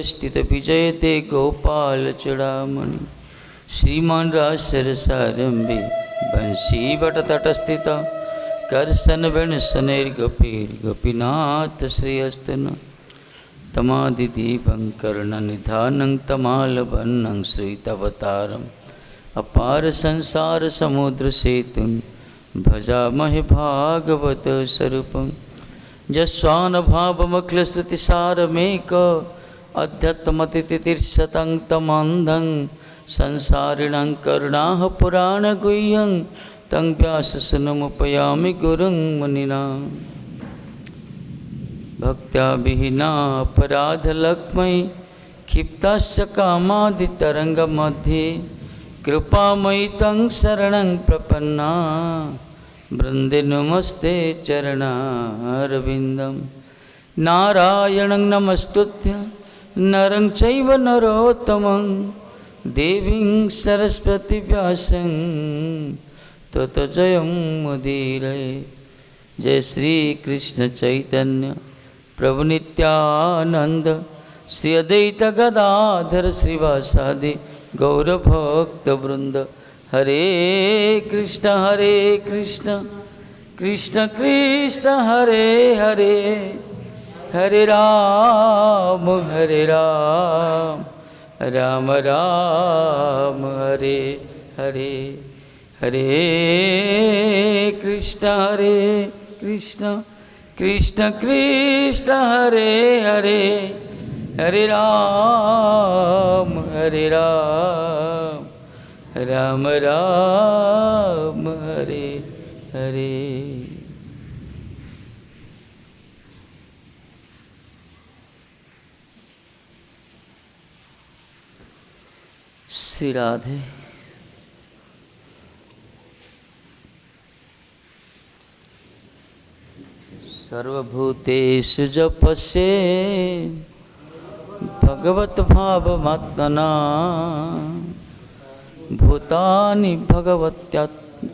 स्थित विजयते गोपाल चूड़ामणि श्रीमान रासरसारंभे बंशी बटतटस्थित कर्सन वेण सनैर्गोपीर गोपीनाथ श्रीहस्तन तमादिदीपं कर्णनिधानं तमालवन्नं श्रीतवतारम् अपार संसार समुद्र सेतुं भजामहे भागवत स्वरूपं जस्वानुभावमखिलश्रुतिसारमेक अध्यात्मतितीर्षतं तमन्धं संसारिणं करुणाः पुराणगुह्यं तं व्याससुनमुपयामि गुरुं मुनिनां भक्त्या विहीना अपराधलक्ष्मै क्षिप्ताश्च कामादितरङ्गमध्ये कृपामयि तं शरणं प्रपन्ना वृन्दे नमस्ते चरणारविन्दं नारायणं नमस्तुत्य नरं चैव नरोत्तमं देवीं सरस्वती व्यासं ततो जयं मुदीरये। जय श्री कृष्ण चैतन्य प्रभु नित्यानंद श्री अद्वैत गदाधर श्रीवासादि गौरभक्त वृंद हरे कृष्ण कृष्ण कृष्ण हरे हरे हरे राम राम राम हरे हरे हरे कृष्ण कृष्ण कृष्ण हरे हरे हरे राम राम राम हरे हरे। श्री राधे। सर्वभूतेषु जपसे भगवत भावमात्मना भूतानि भगवत्यात्म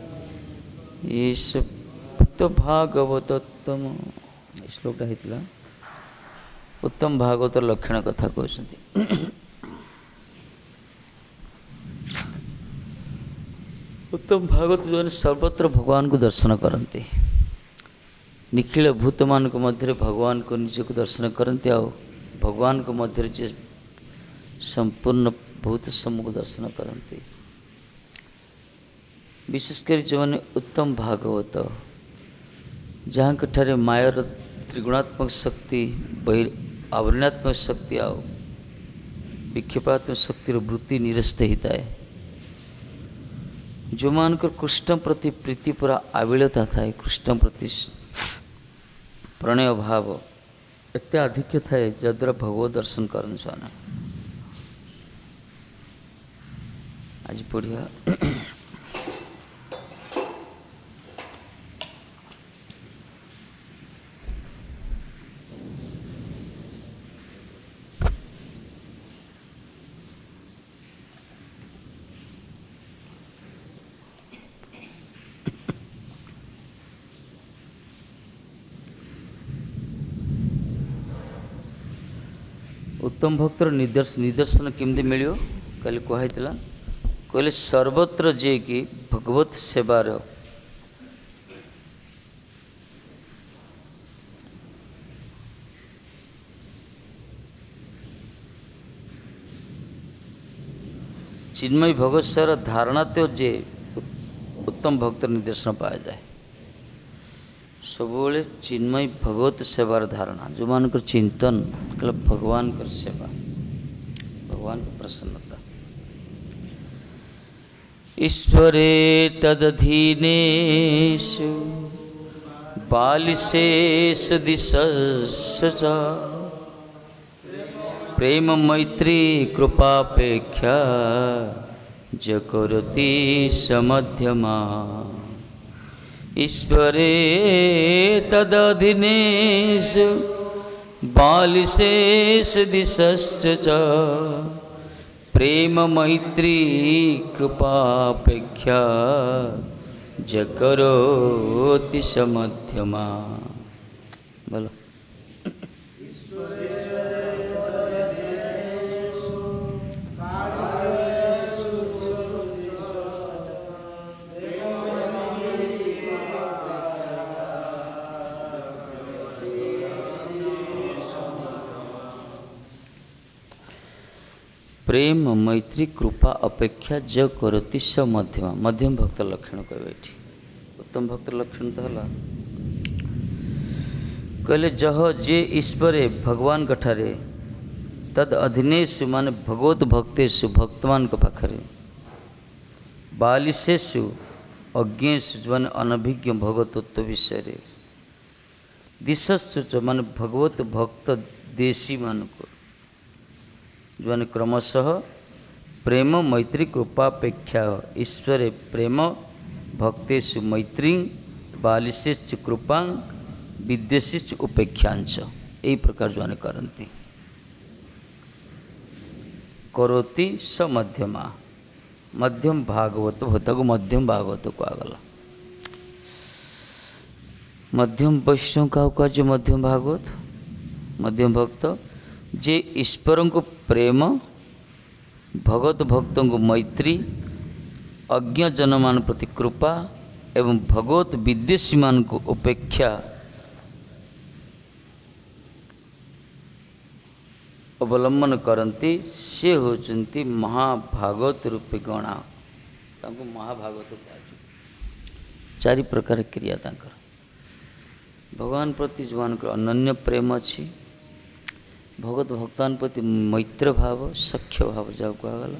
तो भागवतोत्तम श्लोक है उत्तम भागवत लक्षण कथा कहते उत्तम भागवत जो सर्वत्र भगवान को दर्शन करते निखिल भूत मान को मध्य भगवान को निज को दर्शन करते आओ भगवान को मध्य जे संपूर्ण भूत समूह को दर्शन करते विशेषकर जो मैंने उत्तम भागवत जहाँ ठारे मायर त्रिगुणात्मक शक्ति आवरणात्मक शक्ति आओ विक्षेपात्मक शक्ति वृत्ति निरस्त होता है जो मान कृष्ण प्रति प्रीति पूरा आविलता था कृष्ण प्रति प्रणय भाव एत अधिक थाए जद्वारा भगवत दर्शन करन साना आज पढ़िया उत्तम भक्तर निदर्शन केमती मिलो कल कही कहले सर्वत्र जे कि भगवत सेवार चिन्मय भगवत सेवार धारणा तो जे उत्तम भक्तर निदर्शन पाया जाए सब चिन्मय भगवत सेवार धारणा जो मान चिंतन मतलब भगवान कर सेवा भगवान की प्रसन्नता ईश्वरे तदधीनेषु बालिशेषु दिशस्य प्रेम मैत्री कृपापेक्षा ज करोति समध्यमा ईश्वरे तदधीनेषु बालिशेषु दिशश्च प्रेम मैत्री कृपापेक्षा ज करोति समध्यमा। बोलो प्रेम मैत्री कृपा अपेक्षा ज करती स मध्यमा मध्यम भक्त लक्षण कहवे ये उत्तम भक्त लक्षण तो है कहले जह जे ईश्वरे भगवान कठारे तद अधीनेशु माने भगवत भक्तेषु भक्तमान पाखरे बालिशेषु अज्ञेषु माने अनभिज्ञ भगवतत्व विषय दिशस्ु माने भगवत भक्त देशी मान को जो माने क्रमशः प्रेम मैत्री कृपापेक्षा ईश्वरे प्रेम भक्तेषु मैत्री बालिशेषु कृपा विद्वेषिच उपेक्षांश यही प्रकार जो करती करोति स मध्यमा मध्यम भागवत होता को मध्यम भागवत को आगला मध्यम वैष्णव का जो मध्यम भागवत मध्यम भक्त जे ईश्वर को प्रेम भगवत भक्तों को मैत्री अज्ञ जनमान प्रति कृपा एवं भगवत विद्वेषी मान को उपेक्षा अवलंबन करती से होचंती महाभागवत रूपे गणा तांको महाभागवत चारि प्रकार क्रिया तांकर भगवान प्रति जो अनन्य प्रेम अच्छी भगवत भक्तान प्रति मैत्र भाव सख्य भाव जाओ कहगला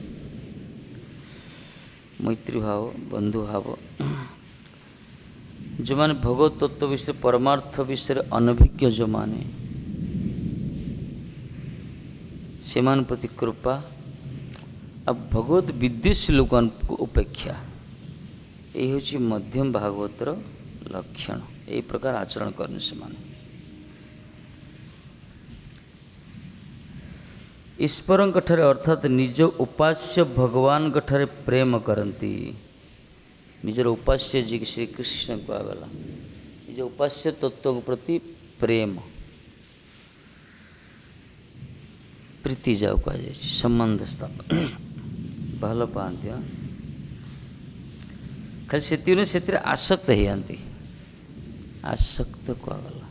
मैत्री भाव बंधु भाव जो माने भगवत तत्व विषय परमार्थ विषय अनभिज्ञ जो माने सेमान प्रति कृपा अब भगवत विद्वेषी लोक उपेक्षा ये हूँ मध्यम भागवतर लक्षण यही प्रकार आचरण करने से माने ईश्वर ठारे अर्थात निज उपास्य भगवान ठारे प्रेम करती निजर उपास्य जी श्री कृष्ण कहगला निज उपास्य तत्व प्रति प्रेम प्रीति जाओ कह संबंध स्थापन भल पाती खाली से आसक्त होती आसक्त कहगला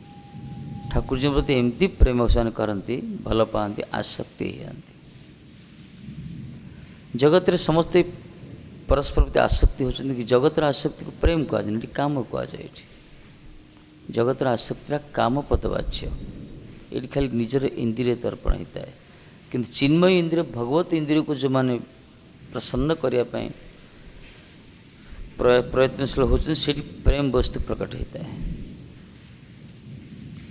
ठाकुर जी प्रति एमती प्रेम से करती भल पाती आसक्ति होती जगत समस्ते परस्पर प्रति आसक्ति होती कि जगतर आसक्ति को प्रेम कहुए काम कहुए जगतर आसक्ति काम पदवाच्य ये खाली निजर इंद्रिय तर्पण होता है किंतु चिन्मय इंद्रिय भगवत इंद्रिय को जो माने प्रसन्न करने प्रयत्नशील होती से प्रेम वस्तु प्रकट होता है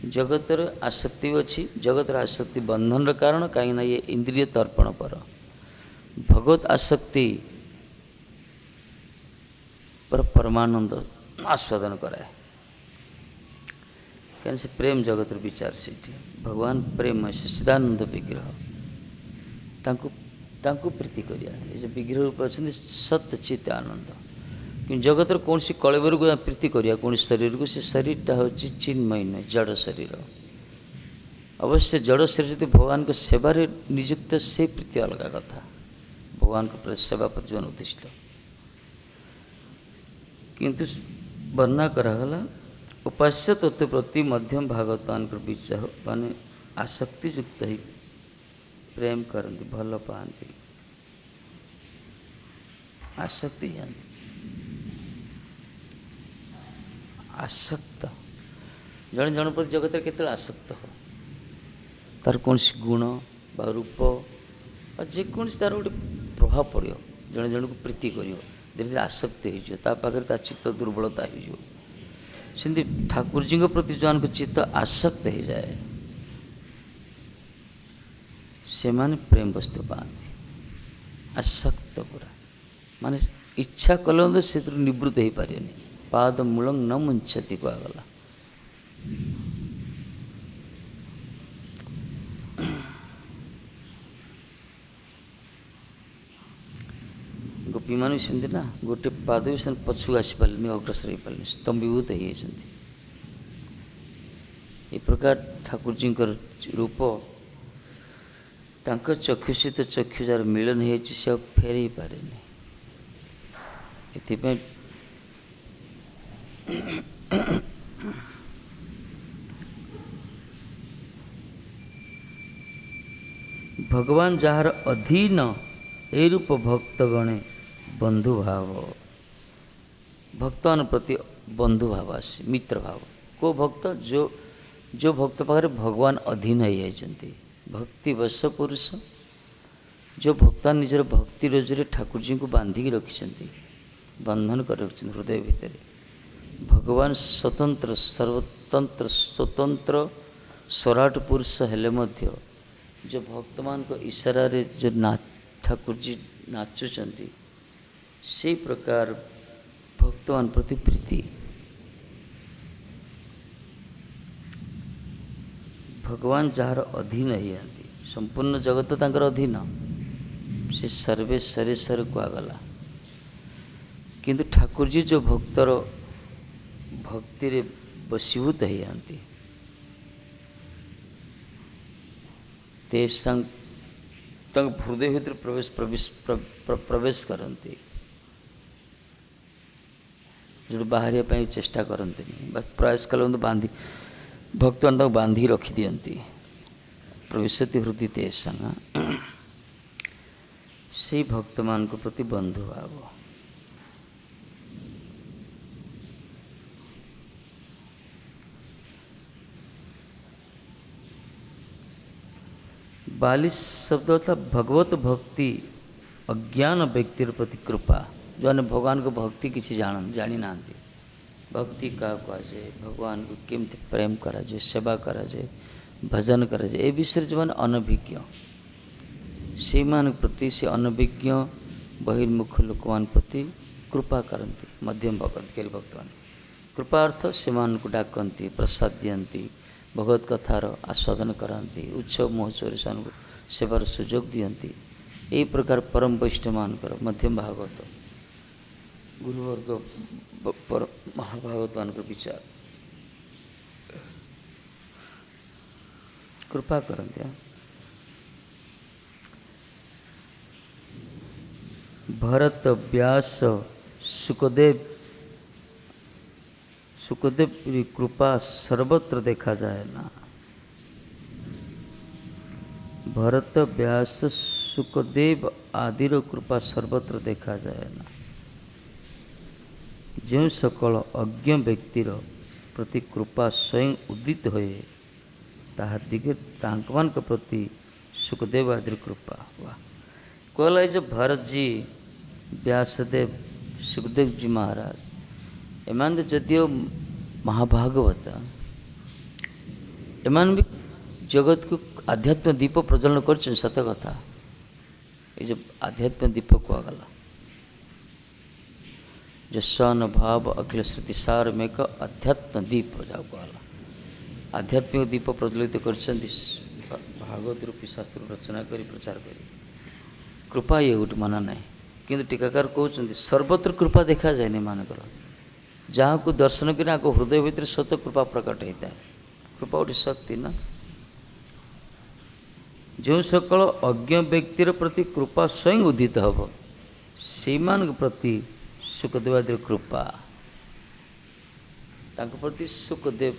जगतर आसक्ति अच्छी जगतर आसक्ति बंधन कारण कहीं ये इंद्रिय तर्पण पर भगवत आसक्ति पर परमानंद आस्वादन कराए कहीं से प्रेम जगत विचार से भगवान प्रेम से सच्चिदानंद विग्रह तांको प्रीति करिया ये जो विग्रह रूप अच्छा सत्य चित्त आनंद कि जगत कौन सी कलेवर को प्रीति करिया कौन शरीर को से शरीरटा हूँ चिन्मय न जड़ शरीर अवश्य जड़ शरीर जो भगवान को सेवार नियुक्त से प्रीति अलग कथा भगवान को सेवा प्रति जीवन उद्दिष्ट किंतु वर्णना करागला उपास्य तत्व प्रति मध्यम भागवतान विचार माने आसक्ति युक्त ही प्रेम करती भल पाती आसक्ति जानती आसक्त जन जन प्रति जगत के आसक्त हो तार कौन सी गुण बा रूप जेकोसी तार गोटे प्रभाव पड़ो जन जन को प्रीति कर धीरे धीरे आसक्ति हो चित्त दुर्बलता हो सेमती ठाकुर जी प्रति जो चित्त आसक्त हो जाए से माने प्रेम वस्तु पाती आसक्त पूरा माने इच्छा कल से निवृत्त हो पारे पाद मूल न मुंचती कहगला गोपी मान सेमती ना गोटे पाद भी से पछू आसी पारे अग्रसर हो पारे स्तंभीभूत होती ये प्रकार ठाकुर जी रूप तांको चक्षु सहित चक्षु जार मिलन हो फेर पारे ये भगवान जार अधीन ए रूप भक्तगणे बंधु भाव भक्तन प्रति बंधु भाव आसे मित्र भाव को भक्त जो जो भक्त पाखे भगवान अधीन हो जाती भक्ति वश पुरुष जो भक्तान निजर भक्ति रोजरे ठाकुर जी को बांधिकी रखिंट बंधन कर रखिंट हृदय भितर भगवान स्वतंत्र सर्वतंत्र स्वतंत्र स्वराट पुरुष हेले मध्य जो भक्त मान को इशारा रे जो ठाकुर जी नाचुंट से प्रकार भक्तमान प्रति प्रीति भगवान जार अधीन होती संपूर्ण जगत तांकर अधीन से सर्वे सरेसर कुआगला किंतु ठाकुर जी जो भक्तर भक्ति रे वशीभूत होती तेषां हृदय भीतर प्रवेश करती जो बाहर चेष्टा करते प्रयास कल बांधी भक्त बांधी रखी दियंती प्रवेशति हृदय तेषां से भक्त मान को प्रति बंधु भाव बालिश शब्द मतलब भगवत भक्ति अज्ञान व्यक्ति प्रति कृपा जो भगवान को भक्ति किसी जानी ना भक्ति क्या कहुए भगवान को केमती प्रेम करा जाए सेवा करा जाए भजन करा जाए ए विषय जो मैंने अनभिज्ञ से मान प्रति से अनभिज्ञ बहिर्मुख लोक मान प्रति कृपा करती मध्यम भगत के भक्त मान कृपा अर्थ से को डाकती प्रसाद दियंती भगवत कथार आस्वादन कराती उत्सव महोत्सव सान सेवार सुजोग दियंती यही प्रकार परम वैष्णव मानकर मध्यम भागवत गुरुवर्ग महाभागवत मान विचार कृपा करते भरत व्यास सुखदेव सुखदेव की कृपा सर्वत्र देखा जाए ना भरत व्यास सुखदेव आदिर कृपा सर्वत्र देखा जाए ना जो सकल अज्ञ व्यक्तिर प्रति कृपा स्वयं उदित होए ताहा दिगे तांकमान के प्रति सुखदेव आदि कृपा हुआ कहला जो भरत जी व्यासदेव सुखदेव जी महाराज एमान जदियो महाभागवत एमान भी जगत को आध्यात्म दीप प्रज्वलन कर सत कथा ये जो आध्यात्म दीप कहगला जो सन भाव अखिल श्रुति सार में का अध्यात्म दीप जाओ कहला आध्यात्मिक दीप प्रज्वलित कर भागवत रूपी शास्त्र रचना कर प्रचार कर कृपा ये गोटे माना ना किंतु टीकाकार कहते सर्वत्र कृपा देखा जाए मानकर जहाँ को दर्शन कर हृदय भितर सत कृपा प्रकट होता है कृपा गोटे शक्ति ना जो सकल अज्ञ व्यक्तिर प्रति कृपा स्वयं उदित हम से प्रति सुखदेवादि कृपा प्रति सुखदेव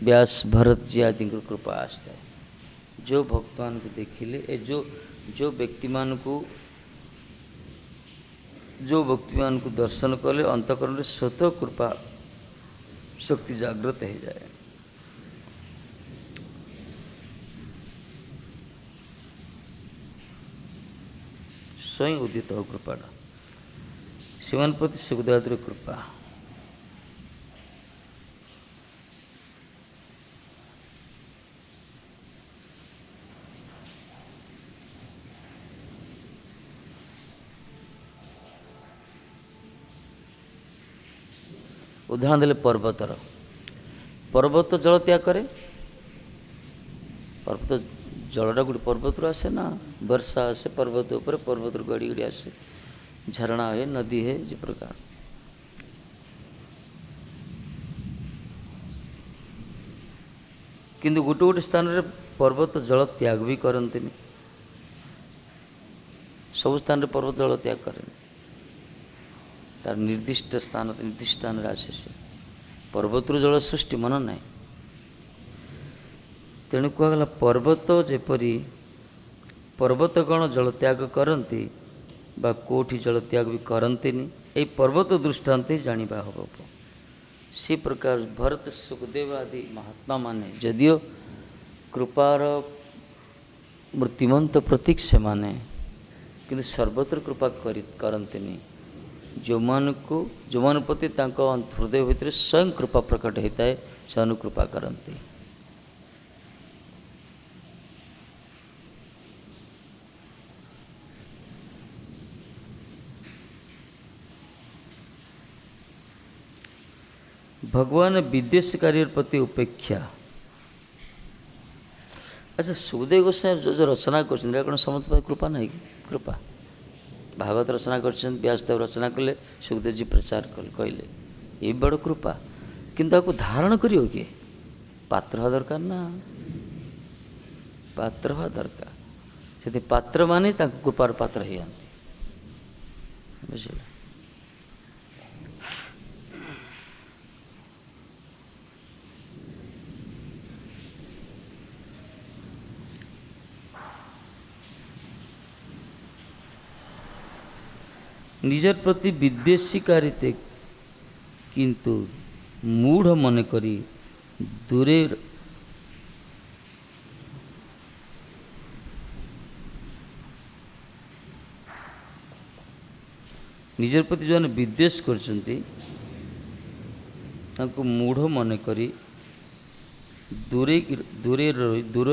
व्यास भरत जी आदि कृपा आस्था है जो भक्तमान को देखिले जो व्यक्तिमान को दर्शन कले अंतकरण स्वतः कृपा शक्ति जागृत हो जाए स्वयं उदित हो कृपाटा शिवन प्रति सुखदेवादि कृपा उदाहरण देले पर्वतर पर्वत जल त्याग करे पर्वत जलटा गोटे पर्वत आसे ना वर्षा आसे पर्वत उपर पर्वत गड़ी गड़ी आसे झरणा है नदी है जी प्रकार किंतु गोटे गोटे स्थान रे पर्वत जल त्याग भी करते सब स्थान रे पर्वत जल त्याग करें तार निर्दिष्ट स्थान आसे से पर्वतर जल सृष्टि मन ना तेणु कहगला पर्वत जेपरी पर्वतगण जलत्याग करती बा कोठी जलत्याग भी करंतिनी ए पर्वत दृष्टांत ही जानिबा हब। से प्रकार भरत सुखदेव आदि महात्मा माने जदियो कृपार मूर्तिमंत प्रतीक से माने किंतु सर्वत्र कृपा करंतिनी। जो मान प्रति हृदय भितर स्वयं कृपा प्रकट होता है से अनुकृपा करती। भगवान विदेश कार्य प्रति उपेक्षा। अच्छा सुखदेव गोस्वामी जो रचना कर समस्त कृपा नहीं कृपा भागवत रचना कर व्यासदेव रचना कले सुखदेव जी प्रचार कले कहले ये बड़ कृपा किंतु आपको धारण करियो किए पात्र हवा दरकार ना पात्र हवा दरकार से पात्र माने कृपार पात्र हो जाती बुझे। निजर प्रति विद्वेषी कारिते किंतु मूढ़ मन करी दूरे निजर प्रति जो विद्वेष करछंती तांको मूढ़ मन करी दूरे दूरे रही दूर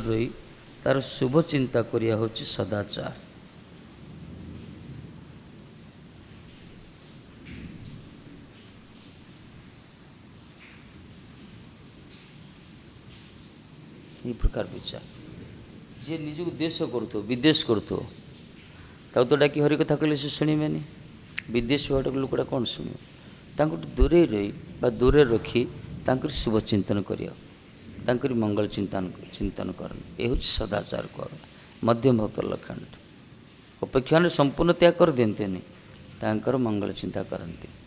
रही तार शुभ चिंता करिया होची सदाचार। ये प्रकार विचार जे निज देश करूँ विदेश करूँ तो डाकी हरि कथा कहले से शुणवे विदेश लोकटा कौन शुण दूरे रही दूरे रखी शुभ चिंतन कर मंगल चिंतन कर ये हूँ सदाचार को मध्यम भक्त लक्षण अपेक्षा संपूर्ण त्याग कर दिखते नहीं मंगल चिंता करती।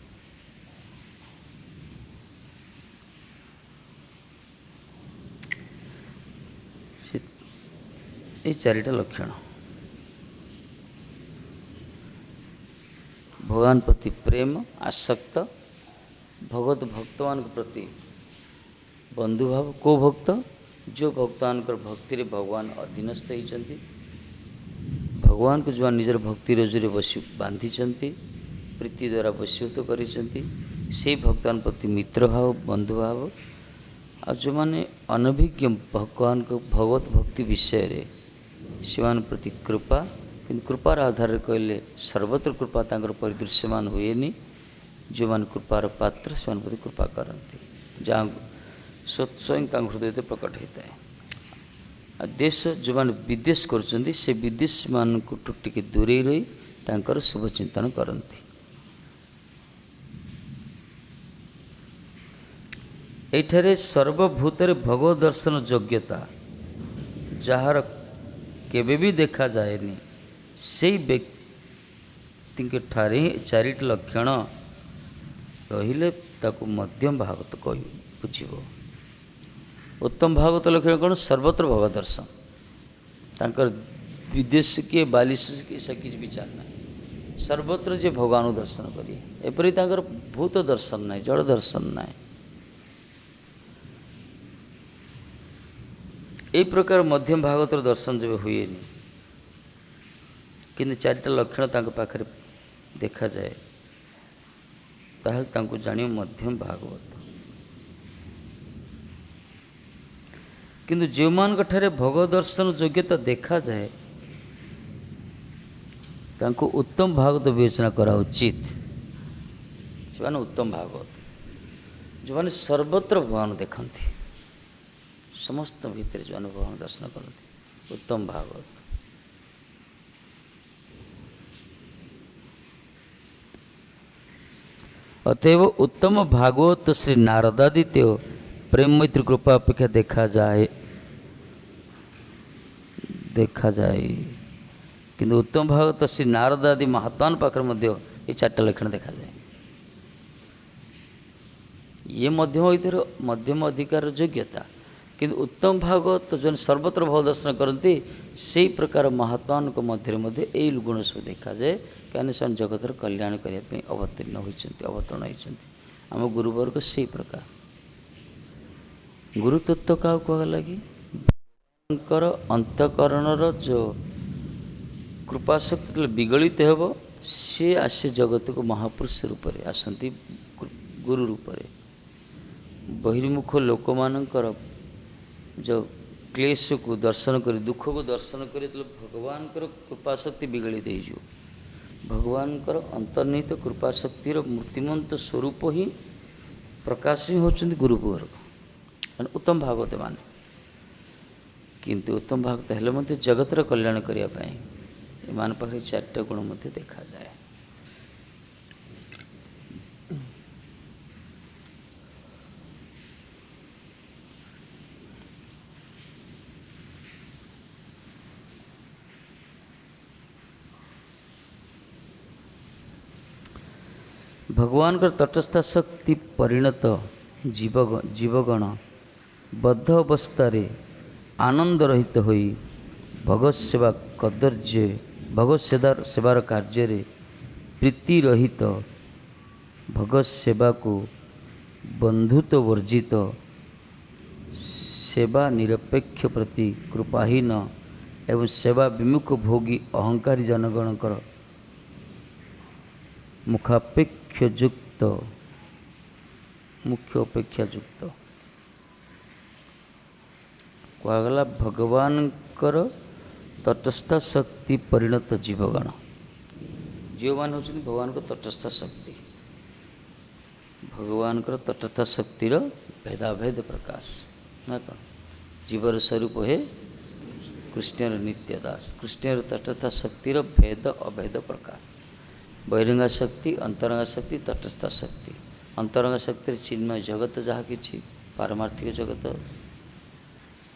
ये चारिटा लक्षण भगवान प्रति प्रेम आसक्त भगवत भक्तवान प्रति बंधुभाव को भक्त जो भक्तवान भक्ति रे भगवान अधीनस्थ होती भगवान को जो निजर भक्ति रजुरे बसी बांधी प्रीति द्वारा वशीभूत कर भक्तवान प्रति मित्रभाव बंधुभाव आ जो मैंने अनभिज्ञ भगवान को भगवत भक्ति विषय रे सेमान प्रति कृपा किंतु कृपार आधार कहले सर्वत्र कृपा तांकर परिदृश्यमान हुएनी जो मान कृपार पात्र से प्रति कृपा करती जहाँ स्वयं हृदय प्रकट होता है। देश जो मान विदेश कर से विदेश मान टिके दूरे रही तांकर शुभ चिंतन करती। एठारे सर्वभूतरे भगवत दर्शन योग्यता जार केबे भी देखा जाएनी से व्यक्ति के ठारे चारिट लक्षण रहिले ताकू मध्यम भागवत कह बुझिबो। उत्तम भागवत लक्षण कौन सर्वत्र भगवत दर्शन तांकर विदेश के बालिश के से किसी विचार ना सर्वत्र जे भगवान दर्शन करिए एपरी तांकर भूत दर्शन ना जड़ दर्शन ना यही प्रकार मध्यम भागवतर दर्शन जब हुए कि चारिटा लक्षण पाखे देखा जाए ताहले जानियो मध्यम भागवत। किंतु जो मान ठारे भगवत दर्शन योग्यता देखा जाए तांको उत्तम भागवत विवेचना करा उचित। से उत्तम भागवत जो मैंने सर्वत्र भगवान देखती समस्त भीतर जो भगवान दर्शन करती उत्तम भागवत। अतएव उत्तम भागवत श्री नारदादित्य प्रेम मैत्री कृपा अपेक्षा देखा जाए किंतु उत्तम भागवत श्री नारदादि महात्मान पाखर मध्य ये चार्टा लक्षण देखा जाए। ये मध्यम अधिकार योग्यता किंतु उत्तम भागवत जो सर्वत्र भाव दर्शन करती से प्रकार महात्मा मध्य मध्य यही गुण सब देखा जाए कहीं से जगतर कल्याण करने अवतीर्ण होती अवतरण होती आम गुरुवर्ग से प्रकार गुरुतत्व क्या कहला कि अंतकरण जो कृपाशक्ति विगलित होब सी आसे जगत को महापुरुष रूप से आसती गुरु रूप से बहिर्मुख लोक मानकर जो क्लेश को दर्शन कर दुख को दर्शन करे तो भगवान कृपाशक्ति विगलित हो भगवान अंतर्निहित कृपाशक्तिर मूर्तिमंत स्वरूप ही प्रकाश ही होती गुरुवर्ग उत्तम भागवत माने किंतु उत्तम भागवत हेले मध्य जगतर कल्याण करने मान पाखे चारिटा गुण मध्य देखा जाए। भगवान का तटस्थ शक्ति परिणत जीवगण बद्ध अवस्था आनंद रहित होई भगवत सेवा कदर्य भगवत सेवार कार्य प्रीति रहित भगवत सेवा को बंधुत्व वर्जित सेवा निरपेक्ष प्रति कृपाहीन एवं सेवा विमुख भोगी अहंकारी जनगणकर मुख्यापेक्षायुक्त मुख्य अपेक्षायुक्त कहगला भगवान तटस्थ शक्ति परिणत जीवगण जीव मान होती भगवान को तटस्थ शक्ति भगवान तटस्थ शक्तिर भेदाभेद प्रकाश ना कौन जीवर स्वरूप है कृष्ण नित्य दास कृष्ण तटस्थ शक्तिर भेद अभेद प्रकाश बहिरंगा शक्ति अंतरंगा शक्ति तटस्थ शक्ति अंतरंगा शक्ति चिन्मय जगत जहाँ कि पारमार्थिक जगत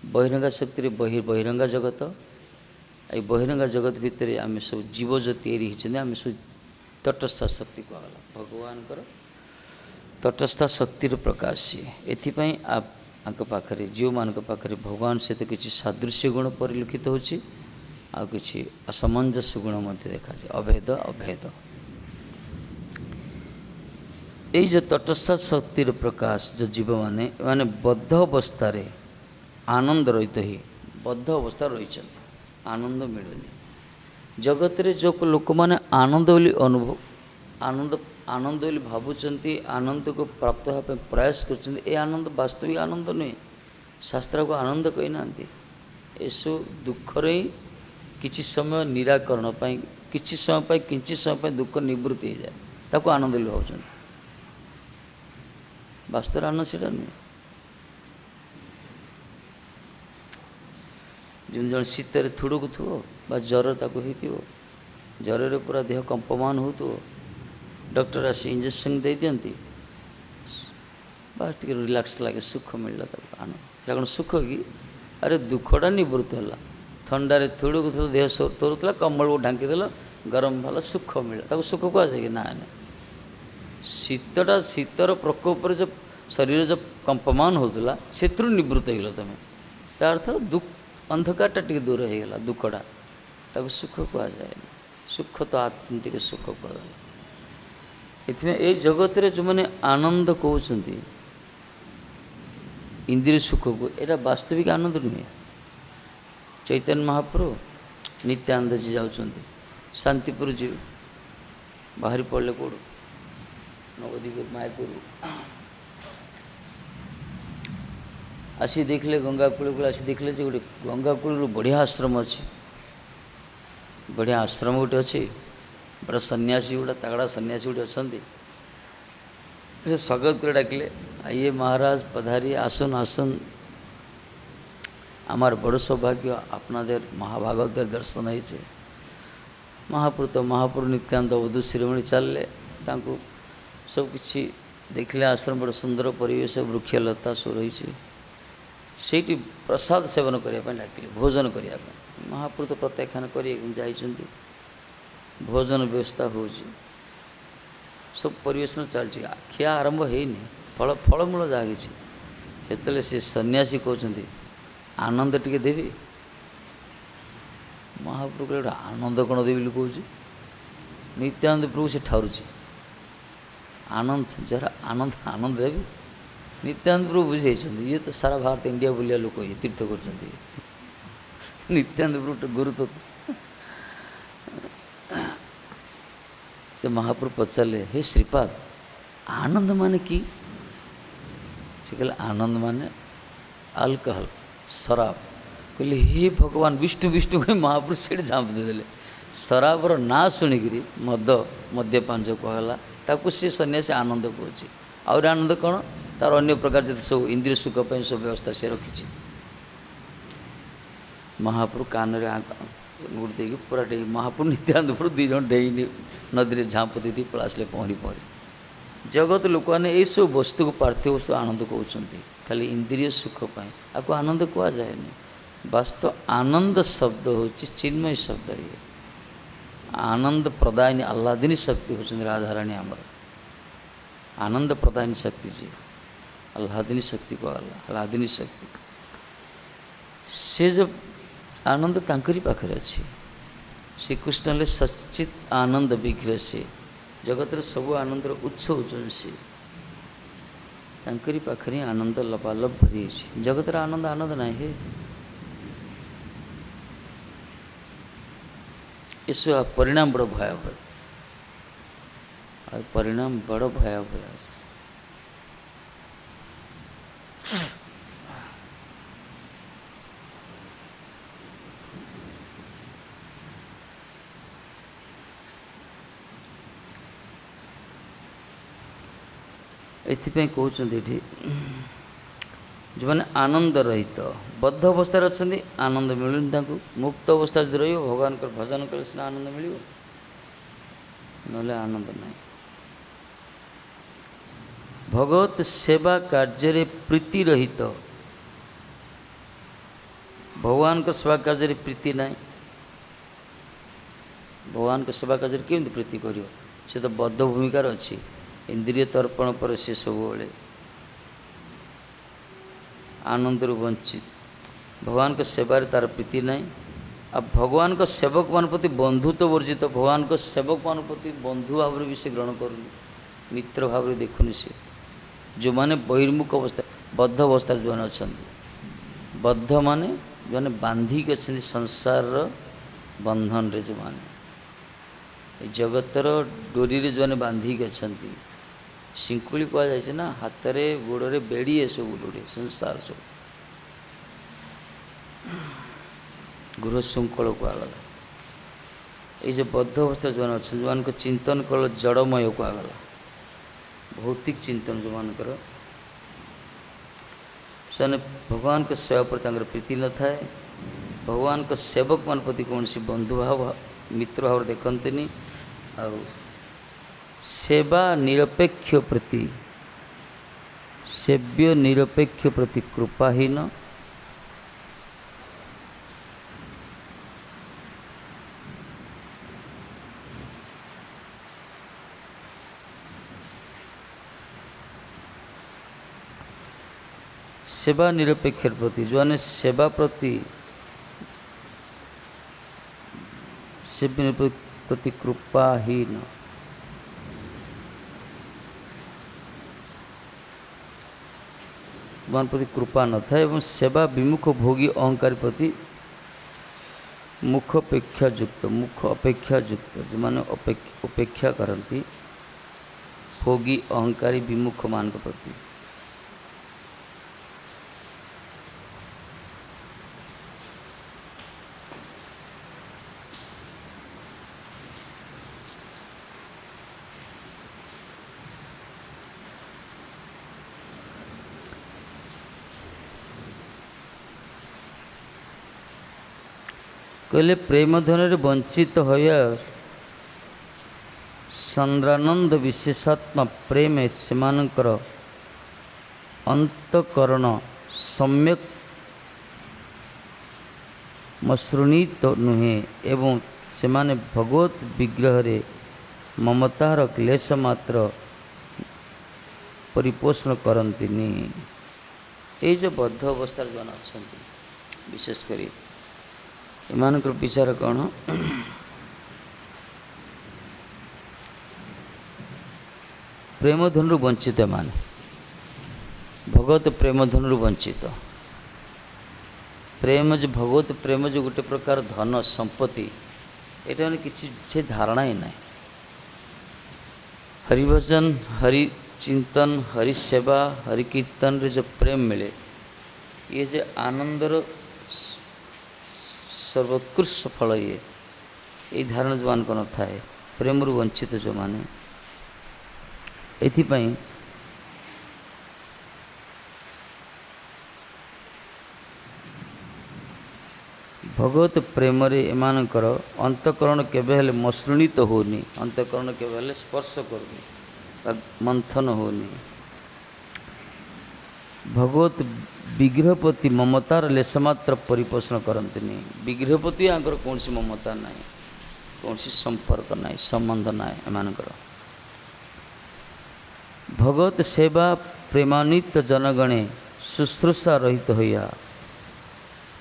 बहिरंगा शक्ति बहिरंगा जगत ये बहिरंगा जगत भितर आम सब जीव जो या आम सब तटस्थ शक्ति कहला भगवान तटस्थ शक्तिर प्रकाश सी एथिपाई आप पाखरे जीव मान पाखरे भगवान सहित किसी सादृश्य गुण परिलक्षित होछि आ किछि असमंजस गुण मध्य देखा जाए अभेद अभेद ये जो तटस्थ शक्तिर प्रकाश जो जीव माने माने बद्ध अवस्था आनंद रहित ही बद्ध अवस्था रही आनंद मिलूनी जगत रे जो लोक माने आनंद बोली अनुभव आनंद आनंद बोली भावुंट आनंद को प्राप्त होगा प्रयास कर आनंद वास्तविक आनंद नुहे शास्त्र को आनंद कही ना यसु दुखर ही किसी समय निराकरण किसी समय किंचित समय दुख निवृत्ति हो जाए ताको आनंद बोली भावुं वास्तव आनंद से नुहे जो जन शीतर थुड़ुक थो ज्वर ताको ज्वर पूरा देह कंपमान हो डॉक्टर आसी इंजेक्शन दे दियंती बस टे रिलैक्स लगे सुख मिलला आनंद कौन सुख कि अरे दुखटा निवृत्त है थंडारे थुड़ुक थो देह तोरुला कम्बल को ढांकीदेल गरम भला सुख मिला ताको सुख कह कि ना शीतटा शीतर प्रकोप जो शरीर जो कंपमान होता से निवृत्त हो तुम तार अर्थ दुख अंधकारटा टे दूर हो गला दुखटा ताको सुख कह जाए सुख तो आत्यंतिक सुख कह ये जगत रे जो मैंने आनंद कहते इंद्रिय सुख को यहाँ वास्तविक आनंद नुहे चैतन्य महाप्रभु नित्यानंद जी जाऊँच शांतिपुर जी बाहरी पड़े कौड़ नवदीप मायापुर आसी देखले गंगाकूल को आसी देखले जो गोटे गंगाकूल बढ़िया आश्रम अच्छे बढ़िया आश्रम गोटे अच्छे बड़ा सन्यासी गुड़ा तगड़ा सन्यासी गुटे अच्छा स्वागत कर डाकिले आइए महाराज पधारिए आसन आसन आमार बड़ सौभाग्य आपनादेर महाभागवतेर दर्शन होइछे महापुर तो महापुर नित्यानंद अवधूत शिरोमणि चलले तांको सब किछि देखले आश्रम बड़ सुंदर परिवेश वृक्षलता सब रही से प्रसाद सेवन करने डाकिले भोजन करने महापुर तो प्रत्याख्यान कर जाइछन्ति भोजन व्यवस्था हो सब परिवेशन चलती खिया आरंभ होनी फल फलमूल जहाँ कि ସେତେବେଳେ ସେ ସନ୍ନ୍ୟାସୀ କହୁଛନ୍ତି ଆନନ୍ଦ ଟିକେ ଦେବି। ମହାପ୍ରଭୁ କହିଲେ ଗୋଟେ ଆନନ୍ଦ କ'ଣ ଦେବି ବୋଲି କହୁଛି। ନିତ୍ୟାନନ୍ଦ ପ୍ରଭୁ ସେ ଠାରୁଛି ଆନନ୍ଦ ଯାହାର ଆନନ୍ଦ ଦେବି। ନିତ୍ୟାନନ୍ଦ ପ୍ରଭୁ ବୁଝେଇଛନ୍ତି ଇଏ ତ ସାରା ଭାରତ ଇଣ୍ଡିଆ ବୁଲିବା ଲୋକ, ଇଏ ତୀର୍ଥ କରୁଛନ୍ତି। ନିତ୍ୟାନନ୍ଦ ପ୍ରଭୁ ଗୁରୁ ତ ସେ ମହାପ୍ରଭୁ ପଚାରିଲେ ହେ ଶ୍ରୀପାଦ ଆନନ୍ଦ ମାନେ କି? ସେ କହିଲେ ଆନନ୍ଦ ମାନେ ଆଲକହଲ ଶରାବ। କହିଲେ ହେ ଭଗବାନ ବିଷ୍ଣୁ ବିଷ୍ଣୁ କହି ମହାପ୍ରଭୁ ସେଇଠି ଝାମ୍ପ ଦେଇଦେଲେ। ଶରାବର ନାଁ ଶୁଣିକିରି ମଦ୍ୟପାନ ଯେଉଁ କହିଲା ତାକୁ ସେ ସନ୍ନ୍ୟାସୀ ଆନନ୍ଦ କହୁଛି। ଆହୁରି ଆନନ୍ଦ କ'ଣ? ତାର ଅନ୍ୟ ପ୍ରକାର ଯେତେ ସବୁ ଇନ୍ଦ୍ରିୟ ସୁଖ ପାଇଁ ସବୁ ବ୍ୟବସ୍ଥା ସେ ରଖିଛି। ମହାପ୍ରଭୁ କାନରେ ଗୁଡ଼ି ଦେଇକି ପୁରା ଡେଇ ମହାପ୍ରଭୁ ନିତ୍ୟାନନ୍ଦ ପ୍ରଭୁ ଦୁଇ ଜଣ ଡେଇ ନଦୀରେ ଝାମ୍ପ ଦେଇଦେଇ ପଳେଇ ଆସିଲେ ପହଁରି ପହଁରି। ଜଗତ ଲୋକମାନେ ଏଇସବୁ ବସ୍ତୁକୁ ପାର୍ଥିବ ବସ୍ତୁ ଆନନ୍ଦ କହୁଛନ୍ତି ଖାଲି ଇନ୍ଦ୍ରିୟ ସୁଖ ପାଇଁ। ଆକୁ ଆନନ୍ଦ କୁହାଯାଏନି। ବାସ୍ତବ ଆନନ୍ଦ ଶବ୍ଦ ହେଉଛି ଚିନ୍ମୟ ଶବ୍ଦ। ଇଏ ଆନନ୍ଦ ପ୍ରଦାୟିନୀ ଆହ୍ଲାଦିନୀ ଶକ୍ତି ହେଉଛନ୍ତି ରାଧାରାଣୀ ଆମର। ଆନନ୍ଦ ପ୍ରଦାୟିନୀ ଶକ୍ତି ଯିଏ ଆହ୍ଲାଦିନୀ ଶକ୍ତି କୁହାଗଲା। ଆହ୍ଲାଦିନୀ ଶକ୍ତି ସେ ଯେଉଁ ଆନନ୍ଦ ତାଙ୍କରି ପାଖରେ ଅଛି। ଶ୍ରୀକୃଷ୍ଣ ହେଲେ ସଚିତ୍ ଆନନ୍ଦ ବିଗ୍ରହ। ସେ ଜଗତର ସବୁ ଆନନ୍ଦର ଉତ୍ସ ହେଉଛନ୍ତି ସେ। ତାଙ୍କରି ପାଖରେ ହିଁ ଆନନ୍ଦ ଲବାଲବ ଭରି ହେଇଛି। ଜଗତର ଆନନ୍ଦ ନାହିଁ ହେ। ଏସବୁ ପରିଣାମ ବଡ଼ ଭୟାବହ। ଆଉ ପରିଣାମ ବଡ଼ ଭୟାବହ। ଏଥିପାଇଁ କହୁଛନ୍ତି ଏଠି ଯେଉଁମାନେ ଆନନ୍ଦ ରହିତ ବଦ୍ଧ ଅବସ୍ଥାରେ ଅଛନ୍ତି ଆନନ୍ଦ ମିଳୁନି ତାଙ୍କୁ। ମୁକ୍ତ ଅବସ୍ଥା ଯଦି ରହିବ ଭଗବାନଙ୍କର ଭଜନ କଲେ ସିନା ଆନନ୍ଦ ମିଳିବ, ନହେଲେ ଆନନ୍ଦ ନାହିଁ। ଭଗବତ ସେବା କାର୍ଯ୍ୟରେ ପ୍ରୀତି ରହିତ ଭଗବାନଙ୍କ ସେବା କାର୍ଯ୍ୟରେ ପ୍ରୀତି ନାହିଁ। ଭଗବାନଙ୍କ ସେବା କାର୍ଯ୍ୟରେ କେମିତି ପ୍ରୀତି କରିବ? ସେ ତ ବଦ୍ଧ ଭୂମିକାରେ ଅଛି। ଇନ୍ଦ୍ରିୟ ତର୍ପଣ ପରେ ସେ ସବୁବେଳେ ଆନନ୍ଦରୁ ବଞ୍ଚିତ। ଭଗବାନଙ୍କ ସେବାରେ ତା'ର ପ୍ରୀତି ନାହିଁ। ଆଉ ଭଗବାନଙ୍କ ସେବକମାନଙ୍କ ପ୍ରତି ବନ୍ଧୁତ୍ୱ ବର୍ଜିତ। ଭଗବାନଙ୍କ ସେବକମାନଙ୍କ ପ୍ରତି ବନ୍ଧୁ ଭାବରେ ବି ସେ ଗ୍ରହଣ କରୁନି, ମିତ୍ର ଭାବରେ ଦେଖୁନି। ସେ ଯେଉଁମାନେ ବହିର୍ମୁଖ ଅବସ୍ଥା ବଦ୍ଧ ଅବସ୍ଥାରେ ଯେଉଁମାନେ ଅଛନ୍ତି, ବଦ୍ଧ ମାନେ ଯେଉଁମାନେ ବାନ୍ଧିକି ଅଛନ୍ତି ସଂସାରର ବନ୍ଧନରେ, ଯେଉଁମାନେ ଏ ଜଗତର ଡୋରିରେ ଯେଉଁମାନେ ବାନ୍ଧିକି ଅଛନ୍ତି। ଶିଙ୍କୁଳି କୁହାଯାଇଛି ନା, ହାତରେ ଗୋଡ଼ରେ ବେଡ଼ି ଏସବୁ ଲୋଡ଼େ ସଂସାର ସବୁ। ଗୃହ ଶୃଙ୍ଖଳ କୁହାଗଲା। ଏଇ ଯେ ବଦ୍ଧ ଅବସ୍ଥାରେ ଯେଉଁମାନେ ଅଛନ୍ତି, ଯେଉଁମାନଙ୍କ ଚିନ୍ତନ କଳ ଜଡ଼ମୟ କୁହାଗଲା। ଭୌତିକ ଚିନ୍ତନ ଯେଉଁମାନଙ୍କର, ସେମାନେ ଭଗବାନଙ୍କ ସେବା ପ୍ରତି ତାଙ୍କର ପ୍ରୀତି ନଥାଏ। ଭଗବାନଙ୍କ ସେବକମାନଙ୍କ ପ୍ରତି କୌଣସି ବନ୍ଧୁଭାବ ମିତ୍ର ଭାବରେ ଦେଖନ୍ତିନି। ଆଉ ସେବା ନିରପେକ୍ଷ ପ୍ରତି ସେବ୍ୟ ନିରପେକ୍ଷ ପ୍ରତି କୃପାହୀନ। ସେବା ନିରପେକ୍ଷ ପ୍ରତି ଯେଉଁମାନେ ସେବା ପ୍ରତି ସେବ୍ୟ ନିରପେକ୍ଷ ପ୍ରତି କୃପାହୀନ। ଭଗବାନ ପ୍ରତି କୃପା ନଥାଏ ଏବଂ ସେବା ବିମୁଖ ଭୋଗୀ ଅହଙ୍କାର ପ୍ରତି ମୁଖ ଅପେକ୍ଷା ଯୁକ୍ତ ଯେଉଁମାନେ ଅପେକ୍ଷା କରନ୍ତି ଭୋଗୀ ଅହଙ୍କାରୀ ବିମୁଖମାନଙ୍କ ପ୍ରତି। କହିଲେ ପ୍ରେମ ଧନରେ ବଞ୍ଚିତ ହୋଇ ଚନ୍ଦ୍ରାନନ୍ଦ ବିଶେଷାତ୍ମା ପ୍ରେମ ସେମାନଙ୍କର ଅନ୍ତଃକରଣ ସମ୍ୟକ୍ ମସୃଣିତ ନୁହେଁ ଏବଂ ସେମାନେ ଭଗବତ ବିଗ୍ରହରେ ମମତାର କ୍ଲେଶ ମାତ୍ର ପରିପୋଷଣ କରନ୍ତିନି। ये जो बद्ध अवस्था जो अच्छा विशेषकर एम विचार कौन प्रेमधनु वंचित एम भगवत प्रेमधनु वंचित प्रेम जो भगवत प्रेम जो गोटे प्रकार धन संपत्ति यहाँ किसी धारणा ही ना हरिभजन हरि चिंतन हरि सेवा हरि कीर्तन रे जो प्रेम मिले ये जो आनंदर सर्वोत्कृष्ट फल ये धारणा जो मान को न थाए प्रेम रु वंचित जो माने एथिपाई भगवत प्रेम रे एमानकर अंतकरण केबे हेले मसृणित होनी अंतकरण केबे हेले स्पर्श करनी मंथन होनी भगवत विग्रहपति ममतार लेशमात्र परिपोषण करते विग्रहपति आंकर कौन सी ममता ना कौन सी संपर्क ना संबंध ना एमानकर भगवत सेवा प्रेमान्वित जनगणे शुश्रूषा रहित होइया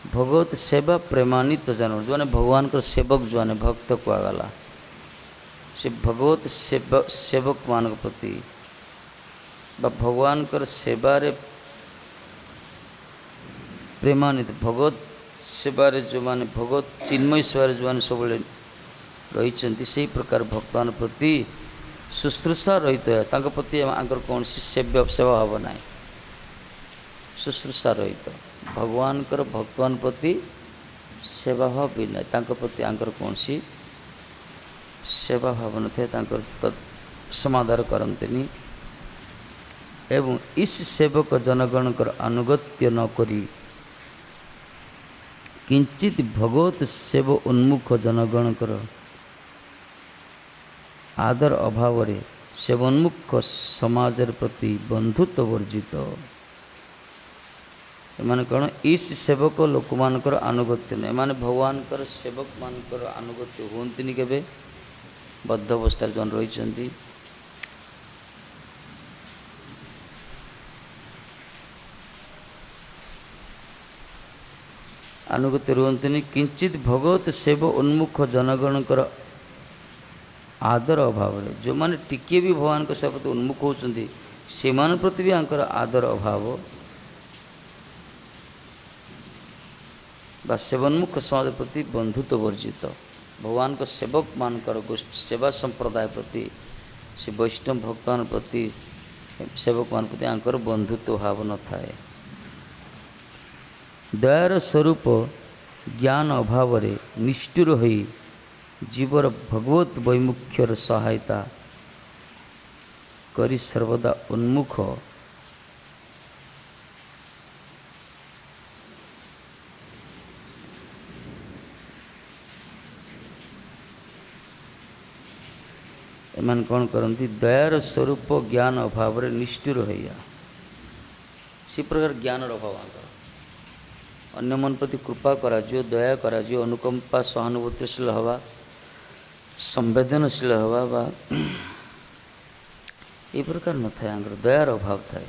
भगवत सेवा प्रेमान्वित जन जो भगवान का सेवक जो भक्त कहगला से भगवत सेवक मान प्रति भगवान कर सेवारे प्रेमान्वित भगवत सेवारे जो माने भगवत चिन्मय सेवारे जो माने सब रही से प्रकार भक्तों प्रति शुश्रूषा रहित है प्रति आंकर कौन सी सेवा हम ना शुश्रूषा रहित भगवान कर भक्तवान प्रति सेवा भाव भी ना प्रति आंकर कौन सी सेवा भाव न थे समाधान करते एवं इस सेवक जनगण कर अनुगत्य न करी किंचित भगवत सेव उन्मुख जनगण कर आदर अभाव सेवोन्मुख समाज प्रति बंधुत्व वर्जित एमाने कौन इस सेवक लोक मानकर अनुगत्य नहीं एमाने भगवान कर सेवक मानकर अनुगत्य होंतनी केबे बद्ध अवस्था जन रही अनुगत्य रुहंतनी किंचित भगवत सेव उन्मुख जनगण कर आदर अभाव जो माने टिके भी भगवान को सब प्रति उन्मुख होती से प्रति भी आंकर आदर अभाव बा सेवोन्मुख समाज प्रति बंधुत्व वर्जित भगवान को सेवक मानकर सेवा संप्रदाय प्रति से वैष्णव भक्तों प्रति सेवक मान प्रति आंकर बंधुत्व भाव न थाए दयार स्वरूप ज्ञान अभाव निष्ठुर होई जीवर भगवत वैमुख्यर सहायता करी सर्वदा उन्मुख एमान कौन करती दयार स्वरूप ज्ञान अभाव निष्ठुर होइया से प्रकार ज्ञान अभाव आंकर अन्य मन प्रति कृपा करा दया करा अनुकंपा सहानुभूतिशील हवा संवेदनशील हवा बा ये प्रकार न था आंकर दयार अभाव थाए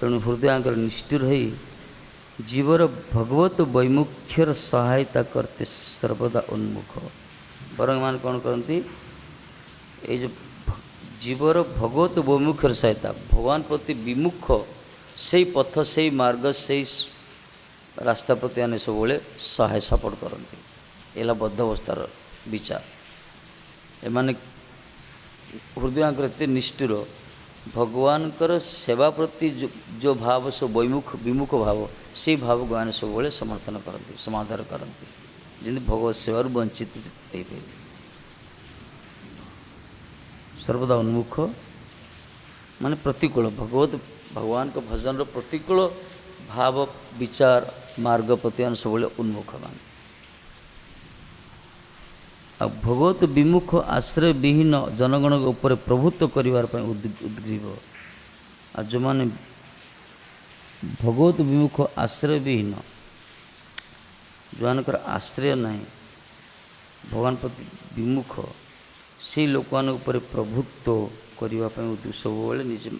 तेणु हृदय आंकर निष्ठुर हो जीवर भगवत वैमुख्यर सहायता करते सर्वदा उन्मुख बरंग मान कौन करती ये जो जीवर भगवत वैमुख्यर सहायता भगवान प्रति विमुख से पथ से मार्ग से रास्ता प्रति आने सब सहाय सपोर्ट करती एला बद्ध अवस्थार विचार एमाने हृदय आंकर एत निष्ठुर भगवान कर सेवा प्रति जो भाव सब विमुख भाव से भाव को आने सब समर्थन करती समाधान करती जमी भगवत सेवार वंचित सर्वदा उन्मुख माने प्रतिकूल भगवान को भजन प्रतिकूल भाव विचार मार्ग प्रति सब उन्मुख मान आ भगवत विमुख आश्रय विहीन जनगण उपर प्रभुत्व करिवार उद्ग्रीव आ जो माने भगवत विमुख आश्रय विहीन जो मानकर आश्रय नहीं भगवान प्रति विमुख से लोक मान उपर प्रभुत्व करने सब निजे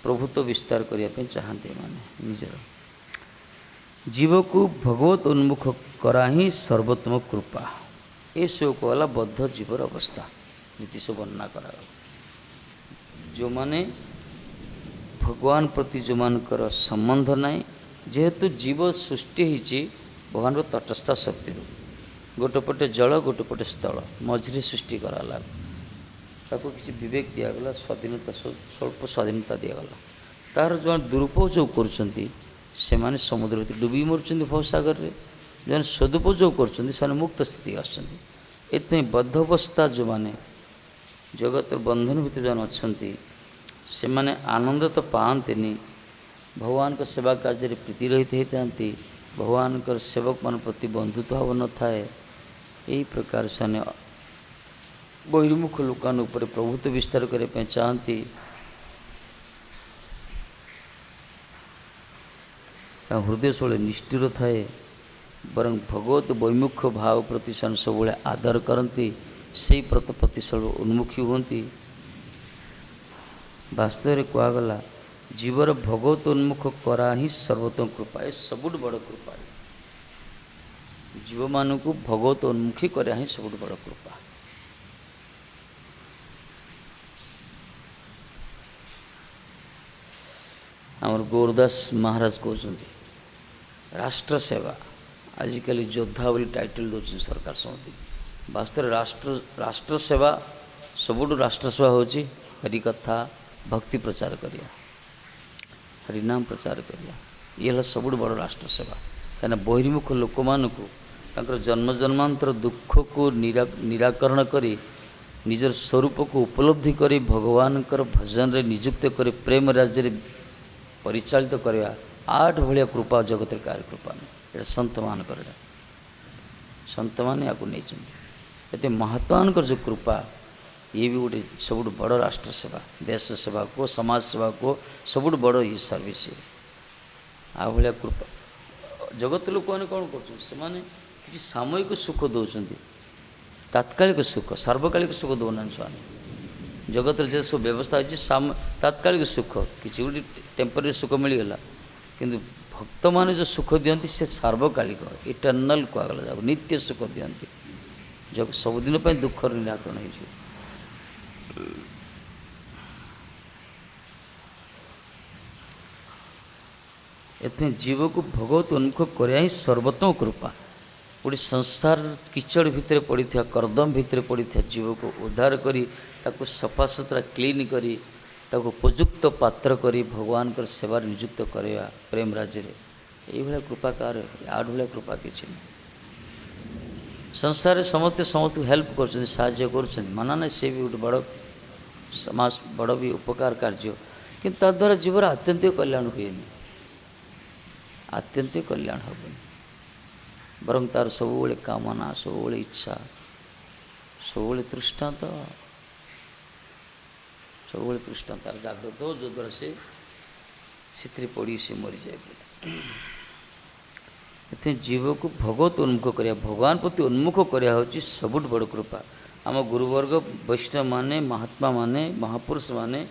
प्रभुत्व विस्तार करने चाहते माने निजर जीव को भगवत उन्मुख करा ही सर्वोत्तम कृपा। ये सब कहला बद्ध जीवर अवस्था नीति सब वर्णना करा जो माने भगवान प्रति जो मानकर संबंध नाई जेहेतु जीव सृष्टि होती भगवान तटस्थ शक्ति गोटे पटे जल गोटे पटे स्थल मझे सृष्टि कराला ताको किसी विवेक दिगला स्वाधीनता स्वल्प स्वाधीनता दिगला तार जो दुरुपयोग करुँच से माने समुद्र भर डुबी मरुँच भवसागर में जो सदुपयोग कर मुक्त स्थिति आसमें बद्धवस्था जो माने जगत बंधन भितर जो अच्छा से माने आनंद तो पाते भगवान का सेवा कार्य प्रीति रहित होता भगवान का सेवक मान प्रति बंधुत्व भाव न थाए यही प्रकार से बहिर्मुख लोकान उपर प्रभुत्व विस्तार करने चाहती हृदय सब निष्ठुर थाए बरं भगवत वैमुख भाव प्रति सब आदर करती से प्रत प्रति सब उन्मुखी होती वास्तव में कहगला जीवर भगवत उन्मुख करा ही सर्वोत्तम कृपा ये सबुठ बड़ कृपा जीव मान को भगवत उन्मुखी करा ही सबुठ बड़ कृपा। आमर गौरदास महाराज कहते राष्ट्र सेवा आजिकल योद्धा बोली टाइटल दौर सरकार समझ वास्तव राष्ट्र सेवा सबुठ राष्ट्र सेवा हूँ हरिकथा भक्ति प्रचार करिया हरिनाम प्रचार करिया ये सबुठ बड़ राष्ट्र सेवा कहीं बहिर्मुख लोक मानू जन्म जन्मांतर दुख को निराकरण करी निजर स्वरूप को उपलब्धि करी भगवान भजन रे नियुक्त कर प्रेम राज्य रे परिचालित करवा आठ भाया कृपा जगत कार्य कृपा ये संत मान संत मैंने या नहीं महात्मा जो कृपा ये भी गोटे सब बड़ राष्ट्र सेवा देश सेवा को समाज सेवा को सब बड़ ये सर्विस आ भाया कृपा जगत लोक मैंने कौन कर सामयिक सुख दौरान तात्कालिक सुख सार्वकालिक सुख दौना स्वामी जगत जो सब व्यवस्था अच्छी तात्कालिक सुख किसी गोटे टेम्पररी सुख मिलगला किंतु भक्त मैंने जो सुख दिखती से सार्वकालिक इटर्नाल कहगला जाओ नित्य सुख दिखती जब सबुदिन दुख निराकरण हो जीव को भगवत उन्मुख करा ही सर्वोत्तम कृपा। गोटे संसार किचड़ भितर पड़ी करदम भितर पड़ी जीव को उद्धार करी ताको सफा सुतरा क्लीन करी ताको उपयुक्त पात्र करी भगवान कर सेवा नियुक्त करवा प्रेम राज्य रे ये कृपा कार आठ भाया कृपा किसी संसार समस्ते समस्त हेल्प कर माना ना से भी गोटे बड़ समाज बड़ भी उपकार कार्य कि द्वारा जीवर आत्यंतिक कल्याण हुए आत्यंतिक कल्याण हेनी बरं तार सब कामना सब इच्छा सब तृष्णा तो सब तृष्णा तार जागृत हो जो द्वारा से पड़ी से मरी जाए जीव को भगवत उन्मुख करा भगवान प्रति उन्मुख करा हूँ सबुठ बड़ कृपा। आम गुरुवर्ग वैष्णव माने महात्मा माने महापुरुष माने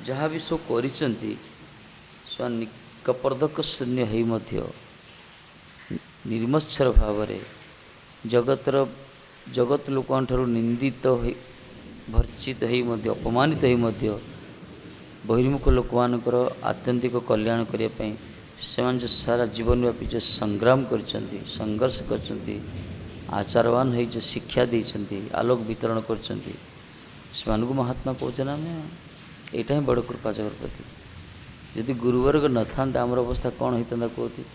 जहाँ भी सब कर कपर्धक शून्य है निर्मच्छर भाव जगत लोक निंदित भर्चित अपमानित हो बहिर्मुख लोक मानकर आत्यंतिक कल्याण करने से जो सारा जीवन व्यापी जो संग्राम कर संघर्ष कर आचारवान हो जो शिक्षा देते आलोक वितरण कर महात्मा कौन आम यहाँ ही बड़ कृपा जगत प्रति यदि गुरुवर्ग न था आमर अवस्था कौन होता कहती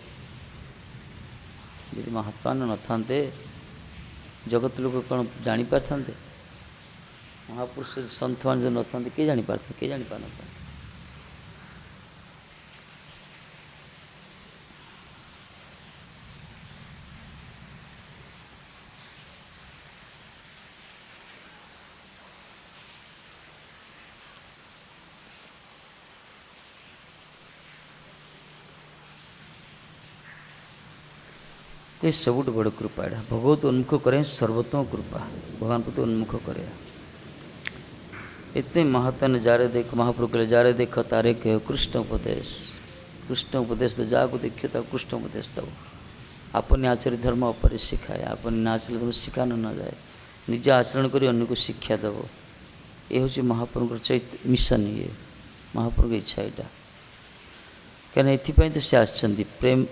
यदि महात्मा न था जगत लोक कौन जापार था महापुरुष सन्थ मान जो न था किए जापार किए जापार न ये सबुठ बड़ कृपा है भगवत उन्मुख करें सर्वोत्तम कृपा भगवान प्रति उन्मुख करे इतने महात्मा ने जारे देख महाप्रभु कहले जारे देख तारे कहो कृष्ण उपदेश तो जाको देखियो ताको कृष्ण उपदेश दो अपने आचरण धर्म अपरे शिखाए अपने आचरण धर्म शिखान न जाए निजे आचरण करी अन्य को शिक्षा देव ये हूँ महाप्रभु मिशन ये महाप्रभु की इच्छा यहाँ कहीं ये तो सी आसछन्ति प्रेम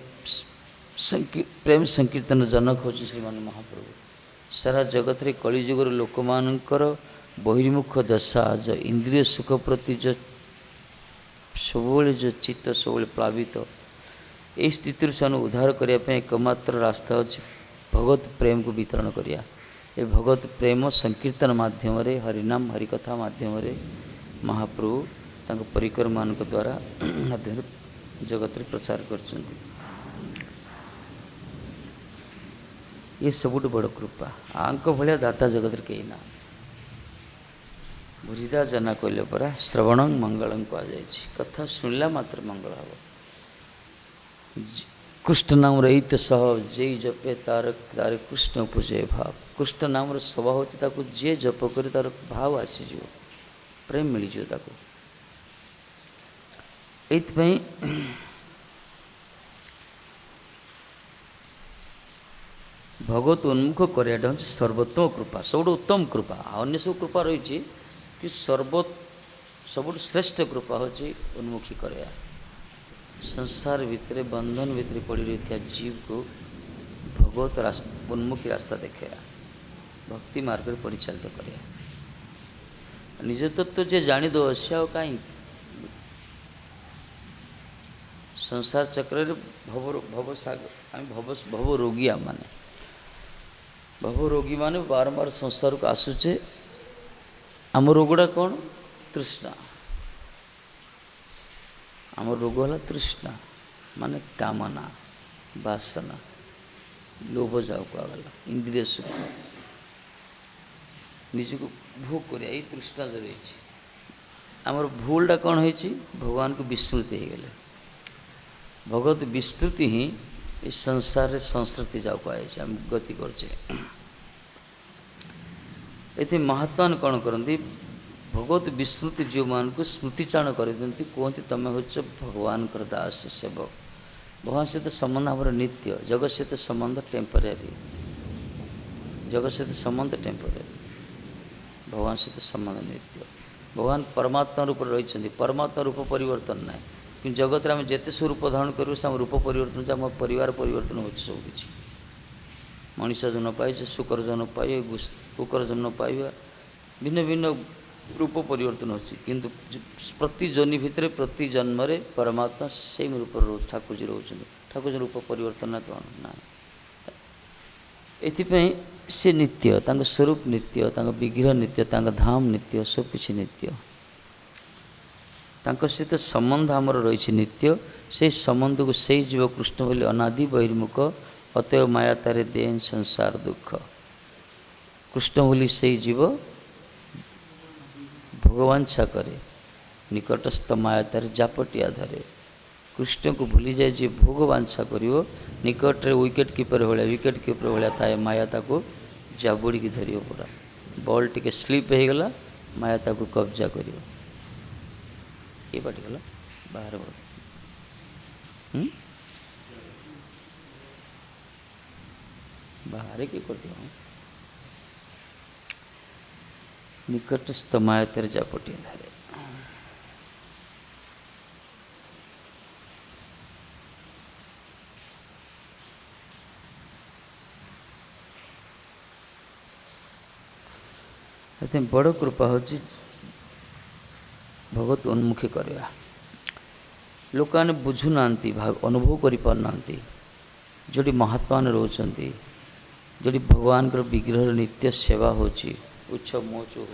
संकीर्तन जनक हूँ श्रीमान महाप्रभु सारा जगत रे कलिजुगर लोक मानकर बहिर्मुख दशा जो इंद्रिय सुख प्रति जो सब जो चित्त सब प्लावित यही स्थिति से उद्धार करने एकमात्र रास्ता अच्छे भगवत प्रेम को वितरण करिया ये भगवत प्रेम संकीर्तन माध्यम हरिनाम हरिकथा माध्यम महाप्रभु तांको परिकर मान द्वारा जगत रे प्रचार कर ये सबुठ बड़ कृपा आंक भाया दाता जगत रे कहीं ना बुरीदा जना कहले परा श्रवण मंगल कहुई कथा शुणिला मात्र मंगल हम कृष्ण नाम रहित सह जे जपे तार तार कृष्ण पूजे भाव कृष्ण नाम स्वभाव होता जे जप कर तार भाव आसीज प्रेम मिलज ये भगवत उन्मुख कराटा हूँ सर्वोत्तम कृपा सब उत्तम कृपा अन्य सब कृपा रही कि सब श्रेष्ठ कृपा हूँ उन्मुखी कराया संसार भितर बंधन भितर पड़ी रही था जीव को भगवत उन्मुखी रास्ता देखा भक्ति मार्ग में परिचालित कराया निज तत्व जे जाणीद से कहीं संसार चक्र भव रोगी आम मैंने भव रोगी माने बारंबार संसार को आसुचे आम रोगड़ा कौन तृष्णा आम रोग है तृष्णा माने कामना वासना लोभ जाओ कहला इंद्रिय सुख निज को भोग कर तृष्णा जो रही आमर भूलटा कौन है भगवान को विस्मृति हो गले भगवत विस्मृति ही इस संसार रे संस्कृति जाओ कहे गति कर महात्मा कौन करती भगवत विस्मृति जीव मान को स्मृतिचारण कर दिखती कहते तुम हो भगवान दास सेवक भगवान सहित संबंध आम नित्य जगत सहित संबंध टेम्परेरी जगत सहित संबंध टेम्परेरी भगवान सहित संबंध नित्य भगवान परमात्मा रूप रही परमात्मा रूप परिवर्तन ना कि जगत में जिते स्वरूप धारण कर रूप परिवर्तन आम परिवार परिवर्तन हो सबकि मनीष जन्म पाई शुकर जन्म पाई कुकर जन्म पाइबा भिन्न भिन्न रूप परिवर्तन होची किंतु प्रति जनि भितर प्रति जन्म रे परमात्मा सेम रूप ठाकुर जी रोच ठाकुर जी रूप परिवर्तन ना कौन ना एथिपई से नित्य तांग स्वरूप नित्य तांग विग्रह नित्य तांग धाम नित्य सब किछि नित्य तांक सहित संबंध आमर रही नित्य से संबंध को से जीव कृष्ण बोली अनादि बहिर्मुख अतएव माया तारे देन संसार दुख कृष्ण बोली से जीव भगवांछा करे निकटस्थ माया तारे जापटिया धरे कृष्ण को भूली जाए जी भोगवांछा करियो निकट रे विकेट कीपर भाया विकेट कीपर भाया थाए माया ताको जाबुड़ी की धरियो पूरा बॉल टिके स्लीप हो गला माया ताको कब्जा करियो ये बाटी गला बाहर बाहर के करते हो निकटस्थ माया तेरे जापटिया धारे बड़ कृपा हूँ भगवत उन्मुखी करवा लोक मैंने बुझुना अनुभव करना जोटी महात्मा ने रोचंती जोटी भगवान विग्रह नित्य सेवा होची उच्च मोच हो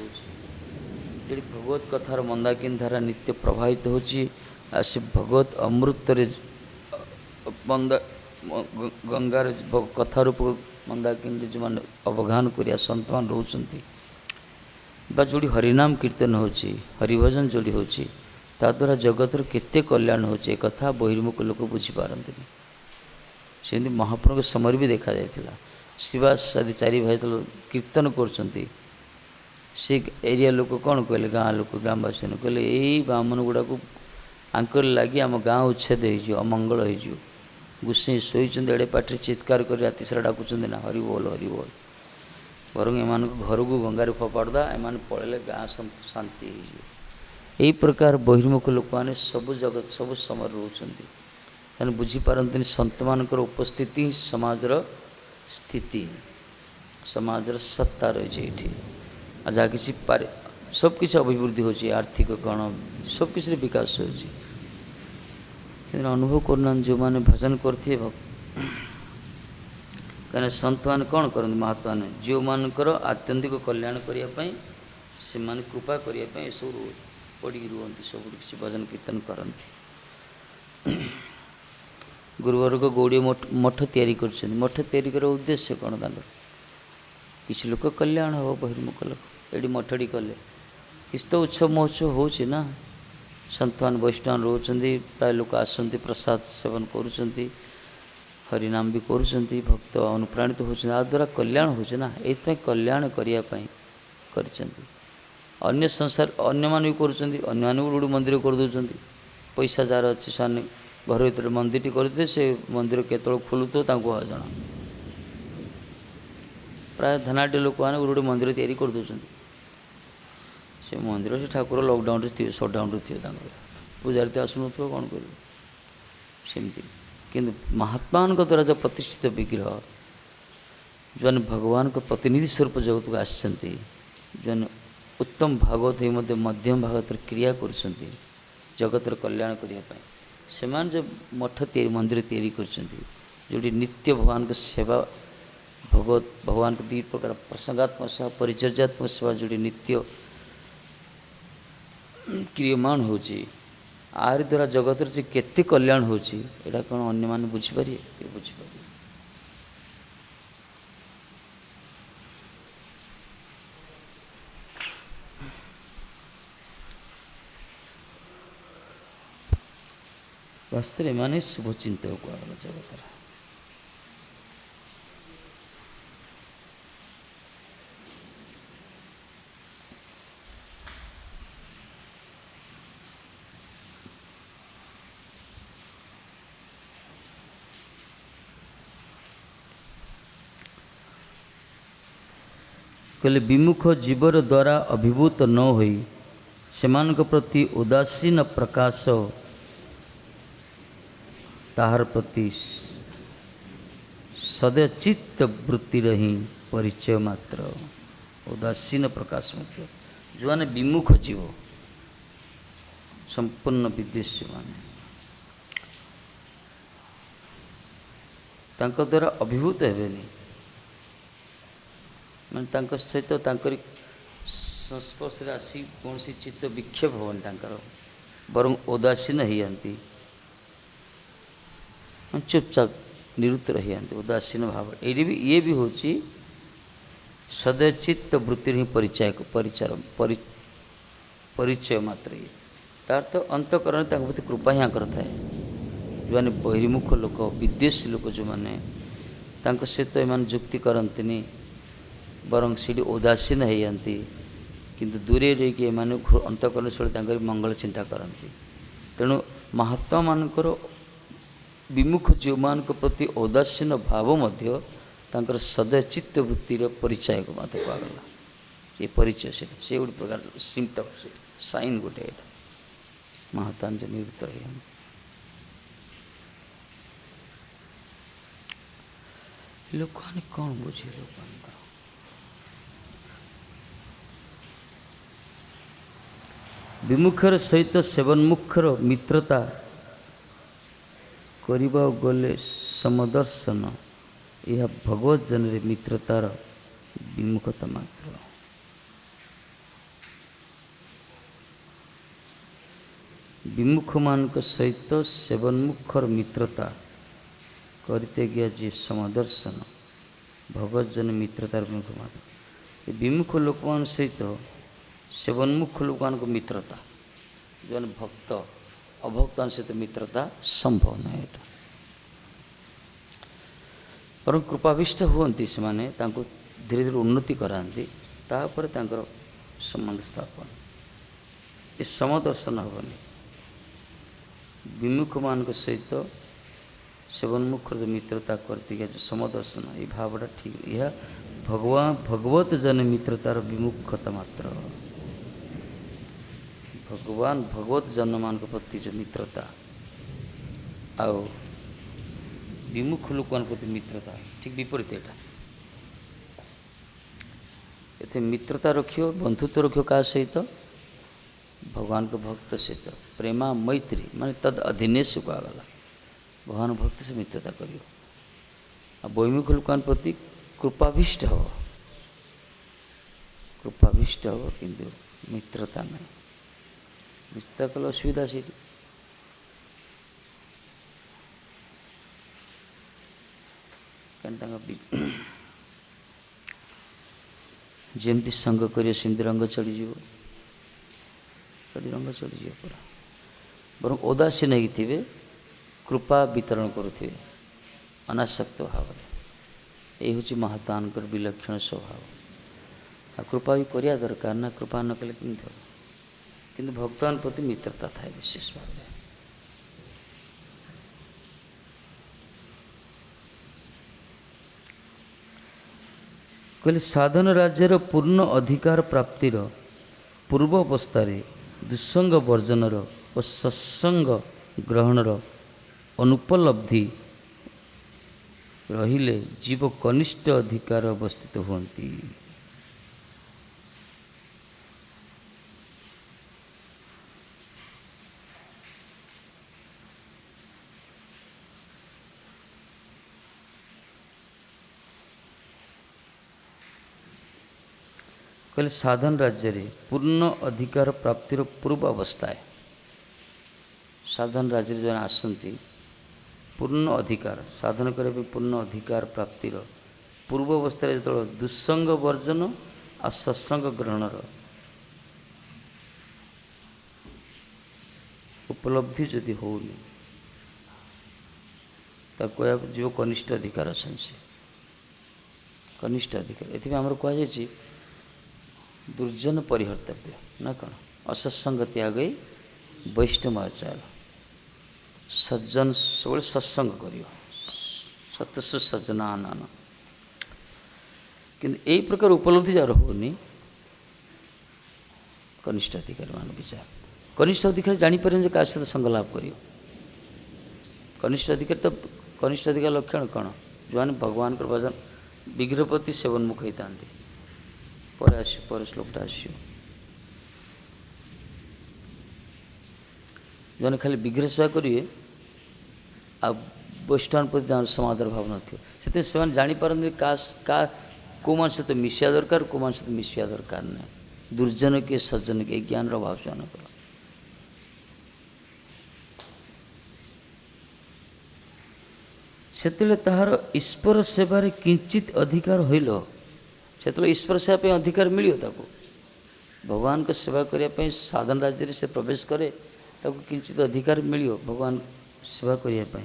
भगवत कथार मंदाकिनी धारा नित्य प्रभावित होची से भगवत अमृत गंगार कथा रूप मंदाकिनी जो मैंने अवगान करिया संत मान रोचंती बा जोड़ी हरिनाम कीर्तन होची हरिभजन जोड़ी होची ता द्वारा जगतर केते कल्याण होची कथा बहिर्मुख लोक बुझीपारती से महाप्रभु समय भी देखा जाता शिवास आदि चारि भाई तो कीर्तन करछंती से एरिया लोक कौन कहले गाँ लोक ग्रामवासी कहले यही ब्राह्मण गुड़ाक आंकर लगी आम गाँ उच्छेद हो अमंगल हो गुसई शोचते एड़े पाटे चित्कार कर राति सारा डाकुं ना हरि बोल बर एम घर को गंगार फोपाड़ा एम पड़े गाँ शांति यही प्रकार बहिर्मुख लोक मैंने सब जगत सब समय रोच बुझीपारती सत मान उपस्थिति समाजर स्थिति समाजर सत्ता रही है आ जहाँ किसी सबकि अभिवृद्धि हो आर्थिक गण सबकि विकास हो अनुभव करना जो मैंने भजन करते कहीं सत मैंने कौन करते महात्मा ने जो मानकर आत्यंतिक कल्याण करने से माने कृपा करने सब पड़ी रुहति सब किसी भजन कीर्तन करती गुरुवर्ग गौड़ीय मठ तैयारी कर मठ तैयारी कर उद्देश्य कौन किसी लोक कल्याण हो बहिर्मुख लोक ये मठड़ी कले किस तो उत्सव महोत्सव हो सत मान वैष्णव रोचंदी प्राय लोक आसती प्रसाद सेवन करुँच हरिनाम भी करुँच भक्त अनुप्राणित होती आ द्वारा कल्याण होना ये कल्याण करने अन्य संसार अन्य मान भी कर मंदिर कर पैसा जार अच्छे से घर भर मंदिर करते से मंदिर केतल खोलुत जना प्राय धनाढ़ लोक मैंने गोटे मंदिर तैयारी कर से मंदिर से ठाकुर लॉकडाउन थे सटडाउन थे पूजारी तो आसुन कौन कर सेमती किंतु महात्मा द्वारा जो प्रतिष्ठित विग्रह जो भगवान को प्रतिनिधि स्वरूप जगत को आसती जो उत्तम भागवत ही मध्यम भागवत क्रिया कर जगतर कल्याण करने से जो मठ मंदिर तैयारी कर नित्य भगवान को सेवा भगवत भगवान को दी प्रकार प्रसंगात्मक सेवा परिचर्यात्मक सेवा जो नित्य क्रियमाण हो आर द्वारा जगत से केते कल्याण हो कौन अन्य मान बुझीपारे बुझीपारे वास्तव में शुभ चिंतक कुआगला जगतर कहले विमुख जीवर द्वारा अभिभूत न होई सेमानक प्रति उदासीन प्रकाश ताहार प्रति सदैचित्त वृत्ति रही परिचय मात्र उदासीन प्रकाश मात्र जो मैंने विमुख जीव संपूर्ण विदेश माने तांको द्वारा अभिभूत हेबेनी मैं सहित संस्पर्श आसी कौन सी चित्त विक्षेप होनी तांकर बरं उदासीन होती चुपचाप निवृत्त रही उदासीन भाव ये भी हूँ सदैचित्त वृत्ति ही परिचय मात्र ये तार तो अंतकरण प्रति कृपा ही करता है जो मैंने बहिर्मुख लोक विदेशी लोक जो मैंने सहित एम जुक्ति करती बरं सी उदासीन होती किंतु दूरे रही अंतकरण शैली मंगल चिंता करती तेणु महात्मा मानकर विमुख जीव मान प्रति औदासीन भाव मध्य सदैचित्त वृत्तिर परिचय को मत कहगला ये परिचय से गोटे प्रकार सिम्पटम साइन गोटे महात्मा जो निवृत्त रही लोक कौन बुझे लोक विमुखर सहित सेवनमुखर मित्रता करिबा गले समदर्शन यह भगवत जन मित्रतार विमुखता मात्र विमुख मान सहित सेवनमुखर मित्रता करते गया जी समदर्शन भगवत जन मित्रतार विमुख मात्र विमुख लोक मान सहित सेवनमुख लोक मित्रता जो भक्त अभक्तान सहित मित्रता संभव नहीं परम कृपाविष्ट हुंती से धीरे धीरे उन्नति कराती तापर संबंध स्थापन ये समदर्शन हेनी विमुख मान सहित सेवनमुखर जो मित्रता करती है जो समदर्शन ये भावटा ठीक यह भगवत जन मित्रतार विमुखता मात्र भगवान भगवत जन मान प्रति जो मित्रता आओ विमुख लोक प्रति मित्रता ठीक विपरीत यहाँ ये मित्रता रखियो बंधुत्व रखियो क्या सहित भगवान के भक्त सहित प्रेमा मैत्री माने तद अधीनेश कहगला भगवान भक्त से मित्रता करियो आ वैमुख लोक प्रति कृपाभिष्ट हो किंतु मित्रता नहीं मित्रता कल असुविधा से जमती संग करिए सेमती रंग चढ़ीज रंग चढ़ीज पूरा बर उदासीन नहीं थे कृपा वितरण करुवे अनासक्त भाव ये हूँ महात्मानकर विलक्षण स्वभाव आ कृपा भी करिया दरकार ना कृपा न कले केमती हम किंतु भक्तमान प्रति मित्रता थाए विशेष भाव कहले साधन राज्यर पूर्ण अधिकार प्राप्तिर पूर्व अवस्था दुस्संग वर्जनर और सत्संग ग्रहणर अनुपलब्धि रहिले जीव कनिष्ठ अधिकार अवस्थित होती कहले साधन राज्य रे पूर्ण अधिकार प्राप्तिर पूर्व अवस्था है साधन राज्य जो आसती पूर्ण अधिकार साधन करने पूर्ण अधिकार प्राप्तिर पूर्व अवस्था जो दुस्संग वर्जन आ सत्संग ग्रहणर उपलब्धि जदि होनी कह जीव कनिष्ठ अधिकार अच्छा से कनिष्ठ अधिकार ये आम कहुई दुर्जन परिहर्तव्य ना कौन असत्संग त्याग वैष्णव आचार सज्जन सब सत्संग करियो सत्सु सज्जना नाना किंतु यही प्रकार उपलब्धि जार होनी कनिष्ठ अधिकारी मान विचार कनिष्ठ अधिकारी जानीपर क्या सहित संगलाप करियो कनिष्ठ अधिकारी तो कनिष्ठ अधिकारी लक्षण कौन जो मैंने भगवान भजन विग्रहपति सेवनमुख होता पर श्लोकटा आसो जो खाली विग्रह सेवा करेंगे आ वैष्णव प्रति समादर भाव न से जापारती का कौ मान सहित मिसा दरकार कौ मान सहित मिसा दरकार ना दुर्जन के सज्जन के ज्ञान अभाव जनक से तार ईश्वर सेवार किंचित अधिकार होइल से ईश्वर सेवा अधिकार मिलियो ताको भगवान को सेवा करने साधन राज्य से प्रवेश करे ताको किंचित अधिकार मिलियो भगवान सेवा करने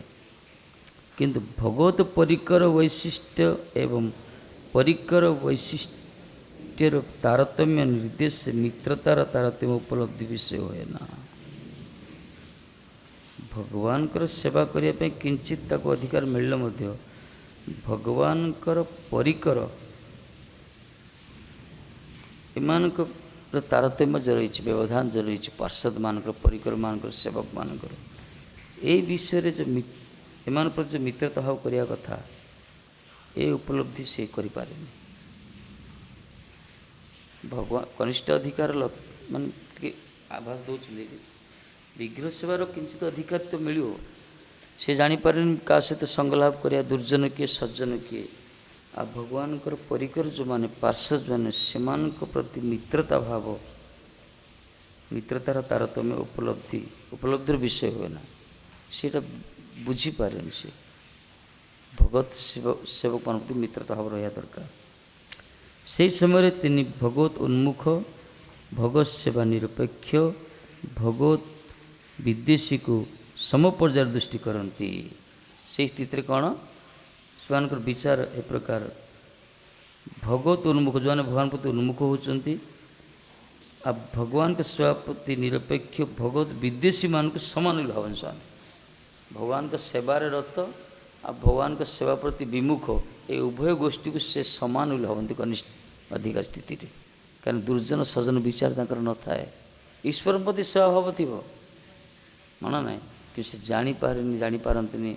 किंतु भगवत परिकर वैशिष्ट्य एवं परिकर वैशिष्ट्यर तारतम्य निर्देश से मित्रतार तारतम्य उपलब्धि विषय हुए ना भगवान सेवा करने किंचित ताको अधिकार मिलले मध्य भगवान परिकर एमान तारतम्य जो रही व्यवधान जो रही पार्षद मान परिकर मान सेवक मान ये विषय जो एमान पर जो मित्रता भाव करने कथा ये उपलब्धि से करें भगवान कनिष्ठ अधिकार मान आभास दौरान विग्रह सेवार किंचित अधिकार तो मिलो से जापर क्या सहित संगलाप कर दुर्जन किए सज्जन किए आ भगवान परिकर जो माने पार्षद मैंने से प्रति मित्रता भाव मित्रतार तारतम्य उपलब्धिर विषय हुए ना सीटा बुझीपारे से भगवत सेवक मान प्रति मित्रता भाव रहा दरकार से समय तीन भगवत उन्मुख भगवत सेवा निरपेक्ष भगवत विदेशी को समपर्याय दृष्टि करती से स्थिति कौन से विचार ए प्रकार भगवत उन्मुख जो भगवान प्रति उन्मुख होती अब भगवान के सेवा प्रति निरपेक्ष भगवत विद्वेषी मान को समान भावन स्वामी भगवान का सेवार रत आ भगवान का सेवा प्रति विमुख ये उभय गोष्ठी को से समान भावती कनिष्ठ अधिकार स्थिति कारण दुर्जन सजन विचार तक न थाए ईश्वर प्रति सेवा भाव थी मना ना कि से जापारे जापारती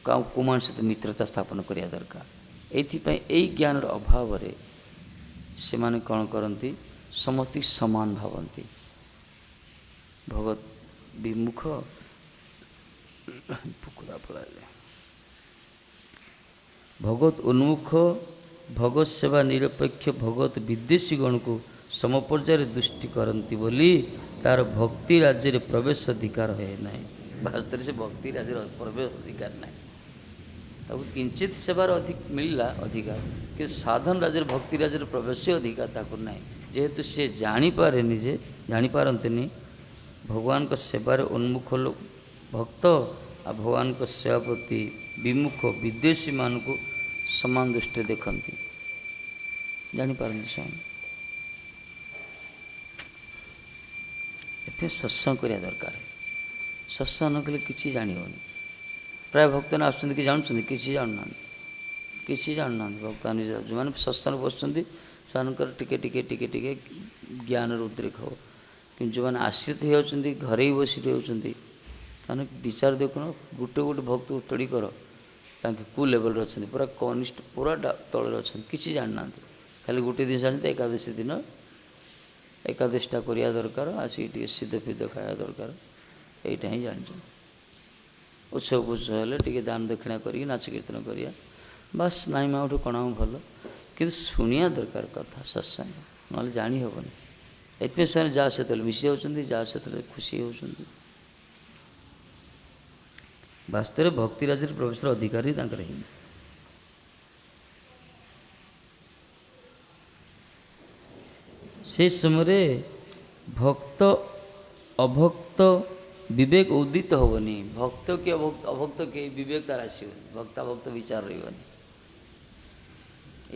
कौन सहित मित्रता स्थापन करने दरकार यही ज्ञान अभाव से माने कौन करती समस्ती समान भावती भगवत विमुख भगवत उन्मुख भगवत सेवा निरपेक्ष भगवत विद्वेषी गण को समपर्याय दृष्टि करती बोली तार भक्ति राज्य प्रवेश अधिकार है ना वास्तव से भक्ति राज्य प्रवेश अधिकार ना ताकू किंचित सेवार अधिक मिलला अधिकार कि साधन राज्य भक्ति राज्य प्रवेश अधिकार ताकू ना जेहेतु सी जापारे जे जापारती भगवान को सेवार उन्मुख लोक भक्त आ भगवान को सेवा प्रति विमुख विद्वेषी मान को समान दृष्टि देखती जापारती स्वामी ये सत्संग करने दरकार सत्संग न कले कि जानी प्राय भक्त ने आसुँच कि जानते कि जानना कि जानना भक्त जो मैंने सत्संग बसुँच से टिके टिके टिके टिके ज्ञान उद्रेक हो कि जो मैंने आश्रित होती घरे ही बस रही विचार देखुन गोटे गोटे भक्त तड़ी कर कौ लेवल अच्छा पूरा कनिष्ठ पूरा तल अच्छा कि जानना खाली गोटे दिन जानते एकादशी दिन एकादशीटा करवा दरकार आसिक सिद्ध फिद्ध खाया दरकार यहीटा ही जान उत्सव पुत्सव हेल्ले टे दान दक्षिणा करी नाच कीर्तन करिया बास नाई माठू कणा भल कि शुणिया दरकार कथा सत्संग ना जानी हेनी एथि से जहाँ से मिसी जाऊँच जहाँ से खुशी होती वास्तव में भक्ति राज्य प्रवेश अधिकार ही से समय भक्त अभक्त विवेक उदित होनी भक्त के अभक्त के विवेक तार आस भक्ता भक्त विचार रही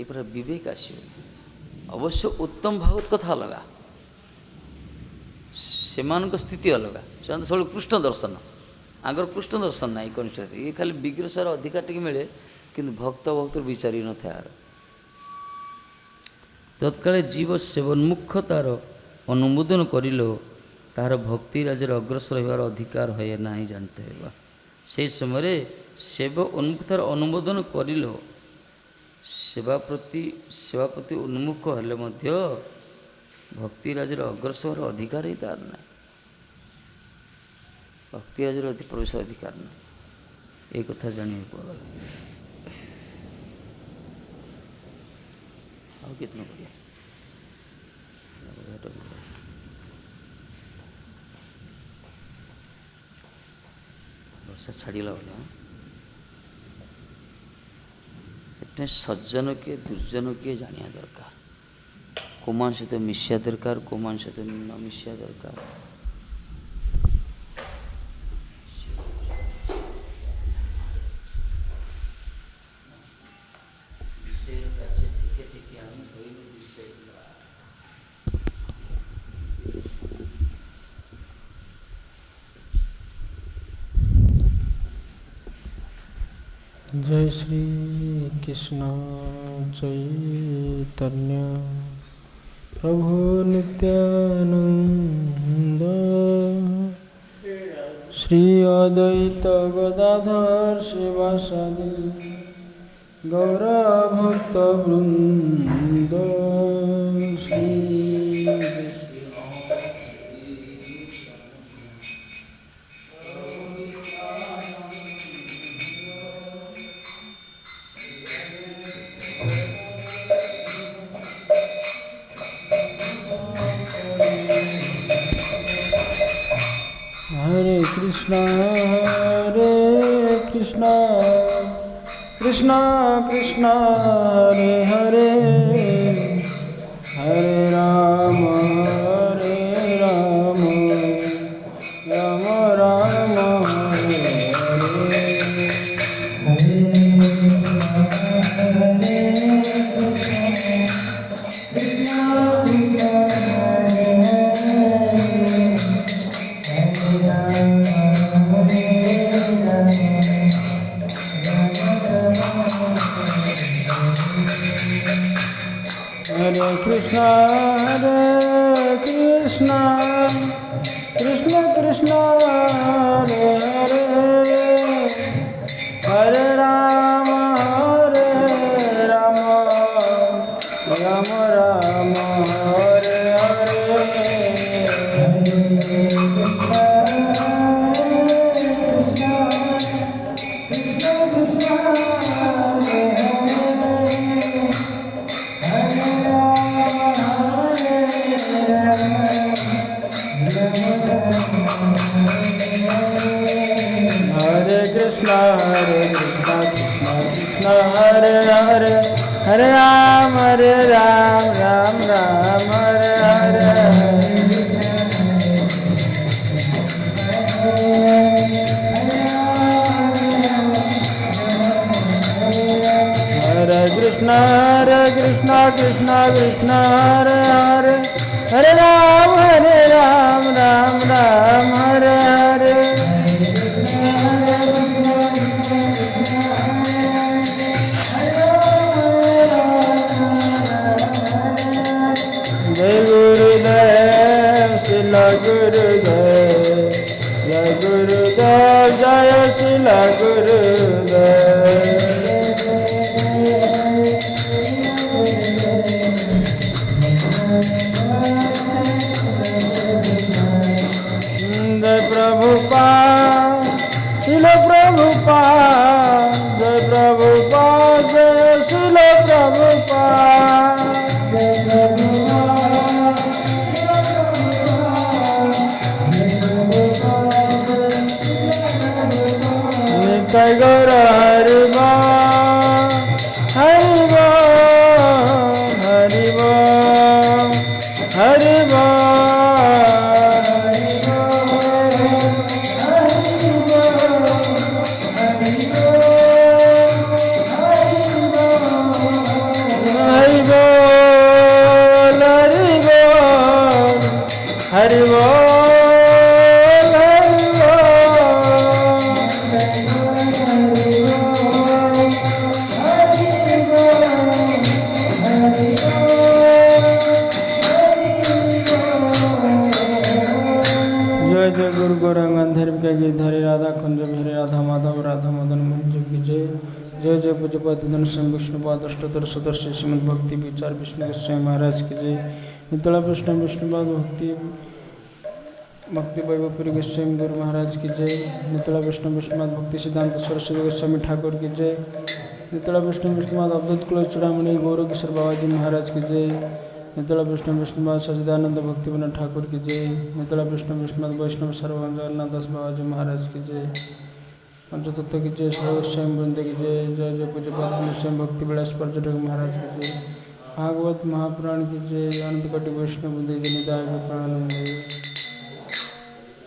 पूरा विवेक आस अवश्य उत्तम भागवत कथा अलग से स्थिति अलग से सब कृष्ण दर्शन आगर कृष्ण दर्शन ना कनिष्ठ ये खाली विग्रह सार अधिकार टी मिले कि भक्त भक्त विचार न था तत्काले जीव सेवोन्मुख तार अनुमोदन करिल तार भक्ति राज्य अग्रसर होवार अधिकार है ना जानते हैं से समय सेव उन्मुख तार अनुमोदन करिल सेवा प्रति उन्मुख हेले भक्ति राज्य अग्रसर अधिकार ही तार ना भक्ति राज्य प्रवेश अधिकार ना ये कथा जानी पड़ा कितना बढ़िया वर्षा छाड़ला बोला इतने सज्जन के दुर्जन के जानिया दरकार कौन सहित मिसिया दरकार कौन सहित न मिसिया दरकार जय श्री कृष्ण चैतन्य प्रभु नित्यानंद श्री अद्वैत गदाधर शिवासादि गौरा भक्त वृंद हरे Krishna Krishna Krishna Hare Hare Hare Ram Ram Ram Hare Hare Hare Krishna, Krishna Krishna, Hare Hare, Hare Rama, Rama Rama, Hare Hare. Hare Krishna, Krishna Krishna, Hare Hare, Hare Ram, Ram Ram, Hare Hare. Hare Krishna, Krishna Krishna, Hare Hare, Hare Ram, Ram Ram, Hare Hare. Jai Gurudev, Srila Gurudev, Jai Gurudev, Jai Srila Gurudev. Jai Prabhupada, Srila Prabhupada, Jai Prabhupada, Jai Srila Prabhupada. Nitai Gaura Hari Bol, Hari Bol, Hari Bol, Hari Hari Bol. जय जय गुरु गौरांगन धर्म के गिरधारी राधा कुंज बिहारी राधा माधव राधा मदन मोहन की जय जय जय पूज्यपाद धनश्याम विष्णुपाद अष्टोत्तर सदस्य श्रीमद भक्ति विचार विष्णु गोस्वामी महाराज की जय मिथिला कृष्ण विष्णुपाद भक्ति वैभवपुरी गोस्वामी गुरु महाराज की जय मिथिला विष्णु विष्णुपाद भक्ति सिद्धांत सरस्वती गोस्वामी ठाकुर की जय मिथिला विष्णु विष्णुपाद अवधूत कुल चूड़ामणि गौरव किशोर बाबाजी महाराज की जय मिथिला विष्णु विष्णुपाद सचिदानंद भक्तिविनोद ठाकुर की जय मिथिला विष्णु विष्णुपाद वैष्णव सर्वभंज अन्नादास बाबाजी महाराज की जय पंचतत्व की जय सर्वस्वयं वृंद की जय जय जय पूज्यपाद स्वयं भक्ति विलास पर्यटक महाराज की जय भागवत महापुराण की जय अनंत कोटि वैष्णव वृंद की निदाय प्राण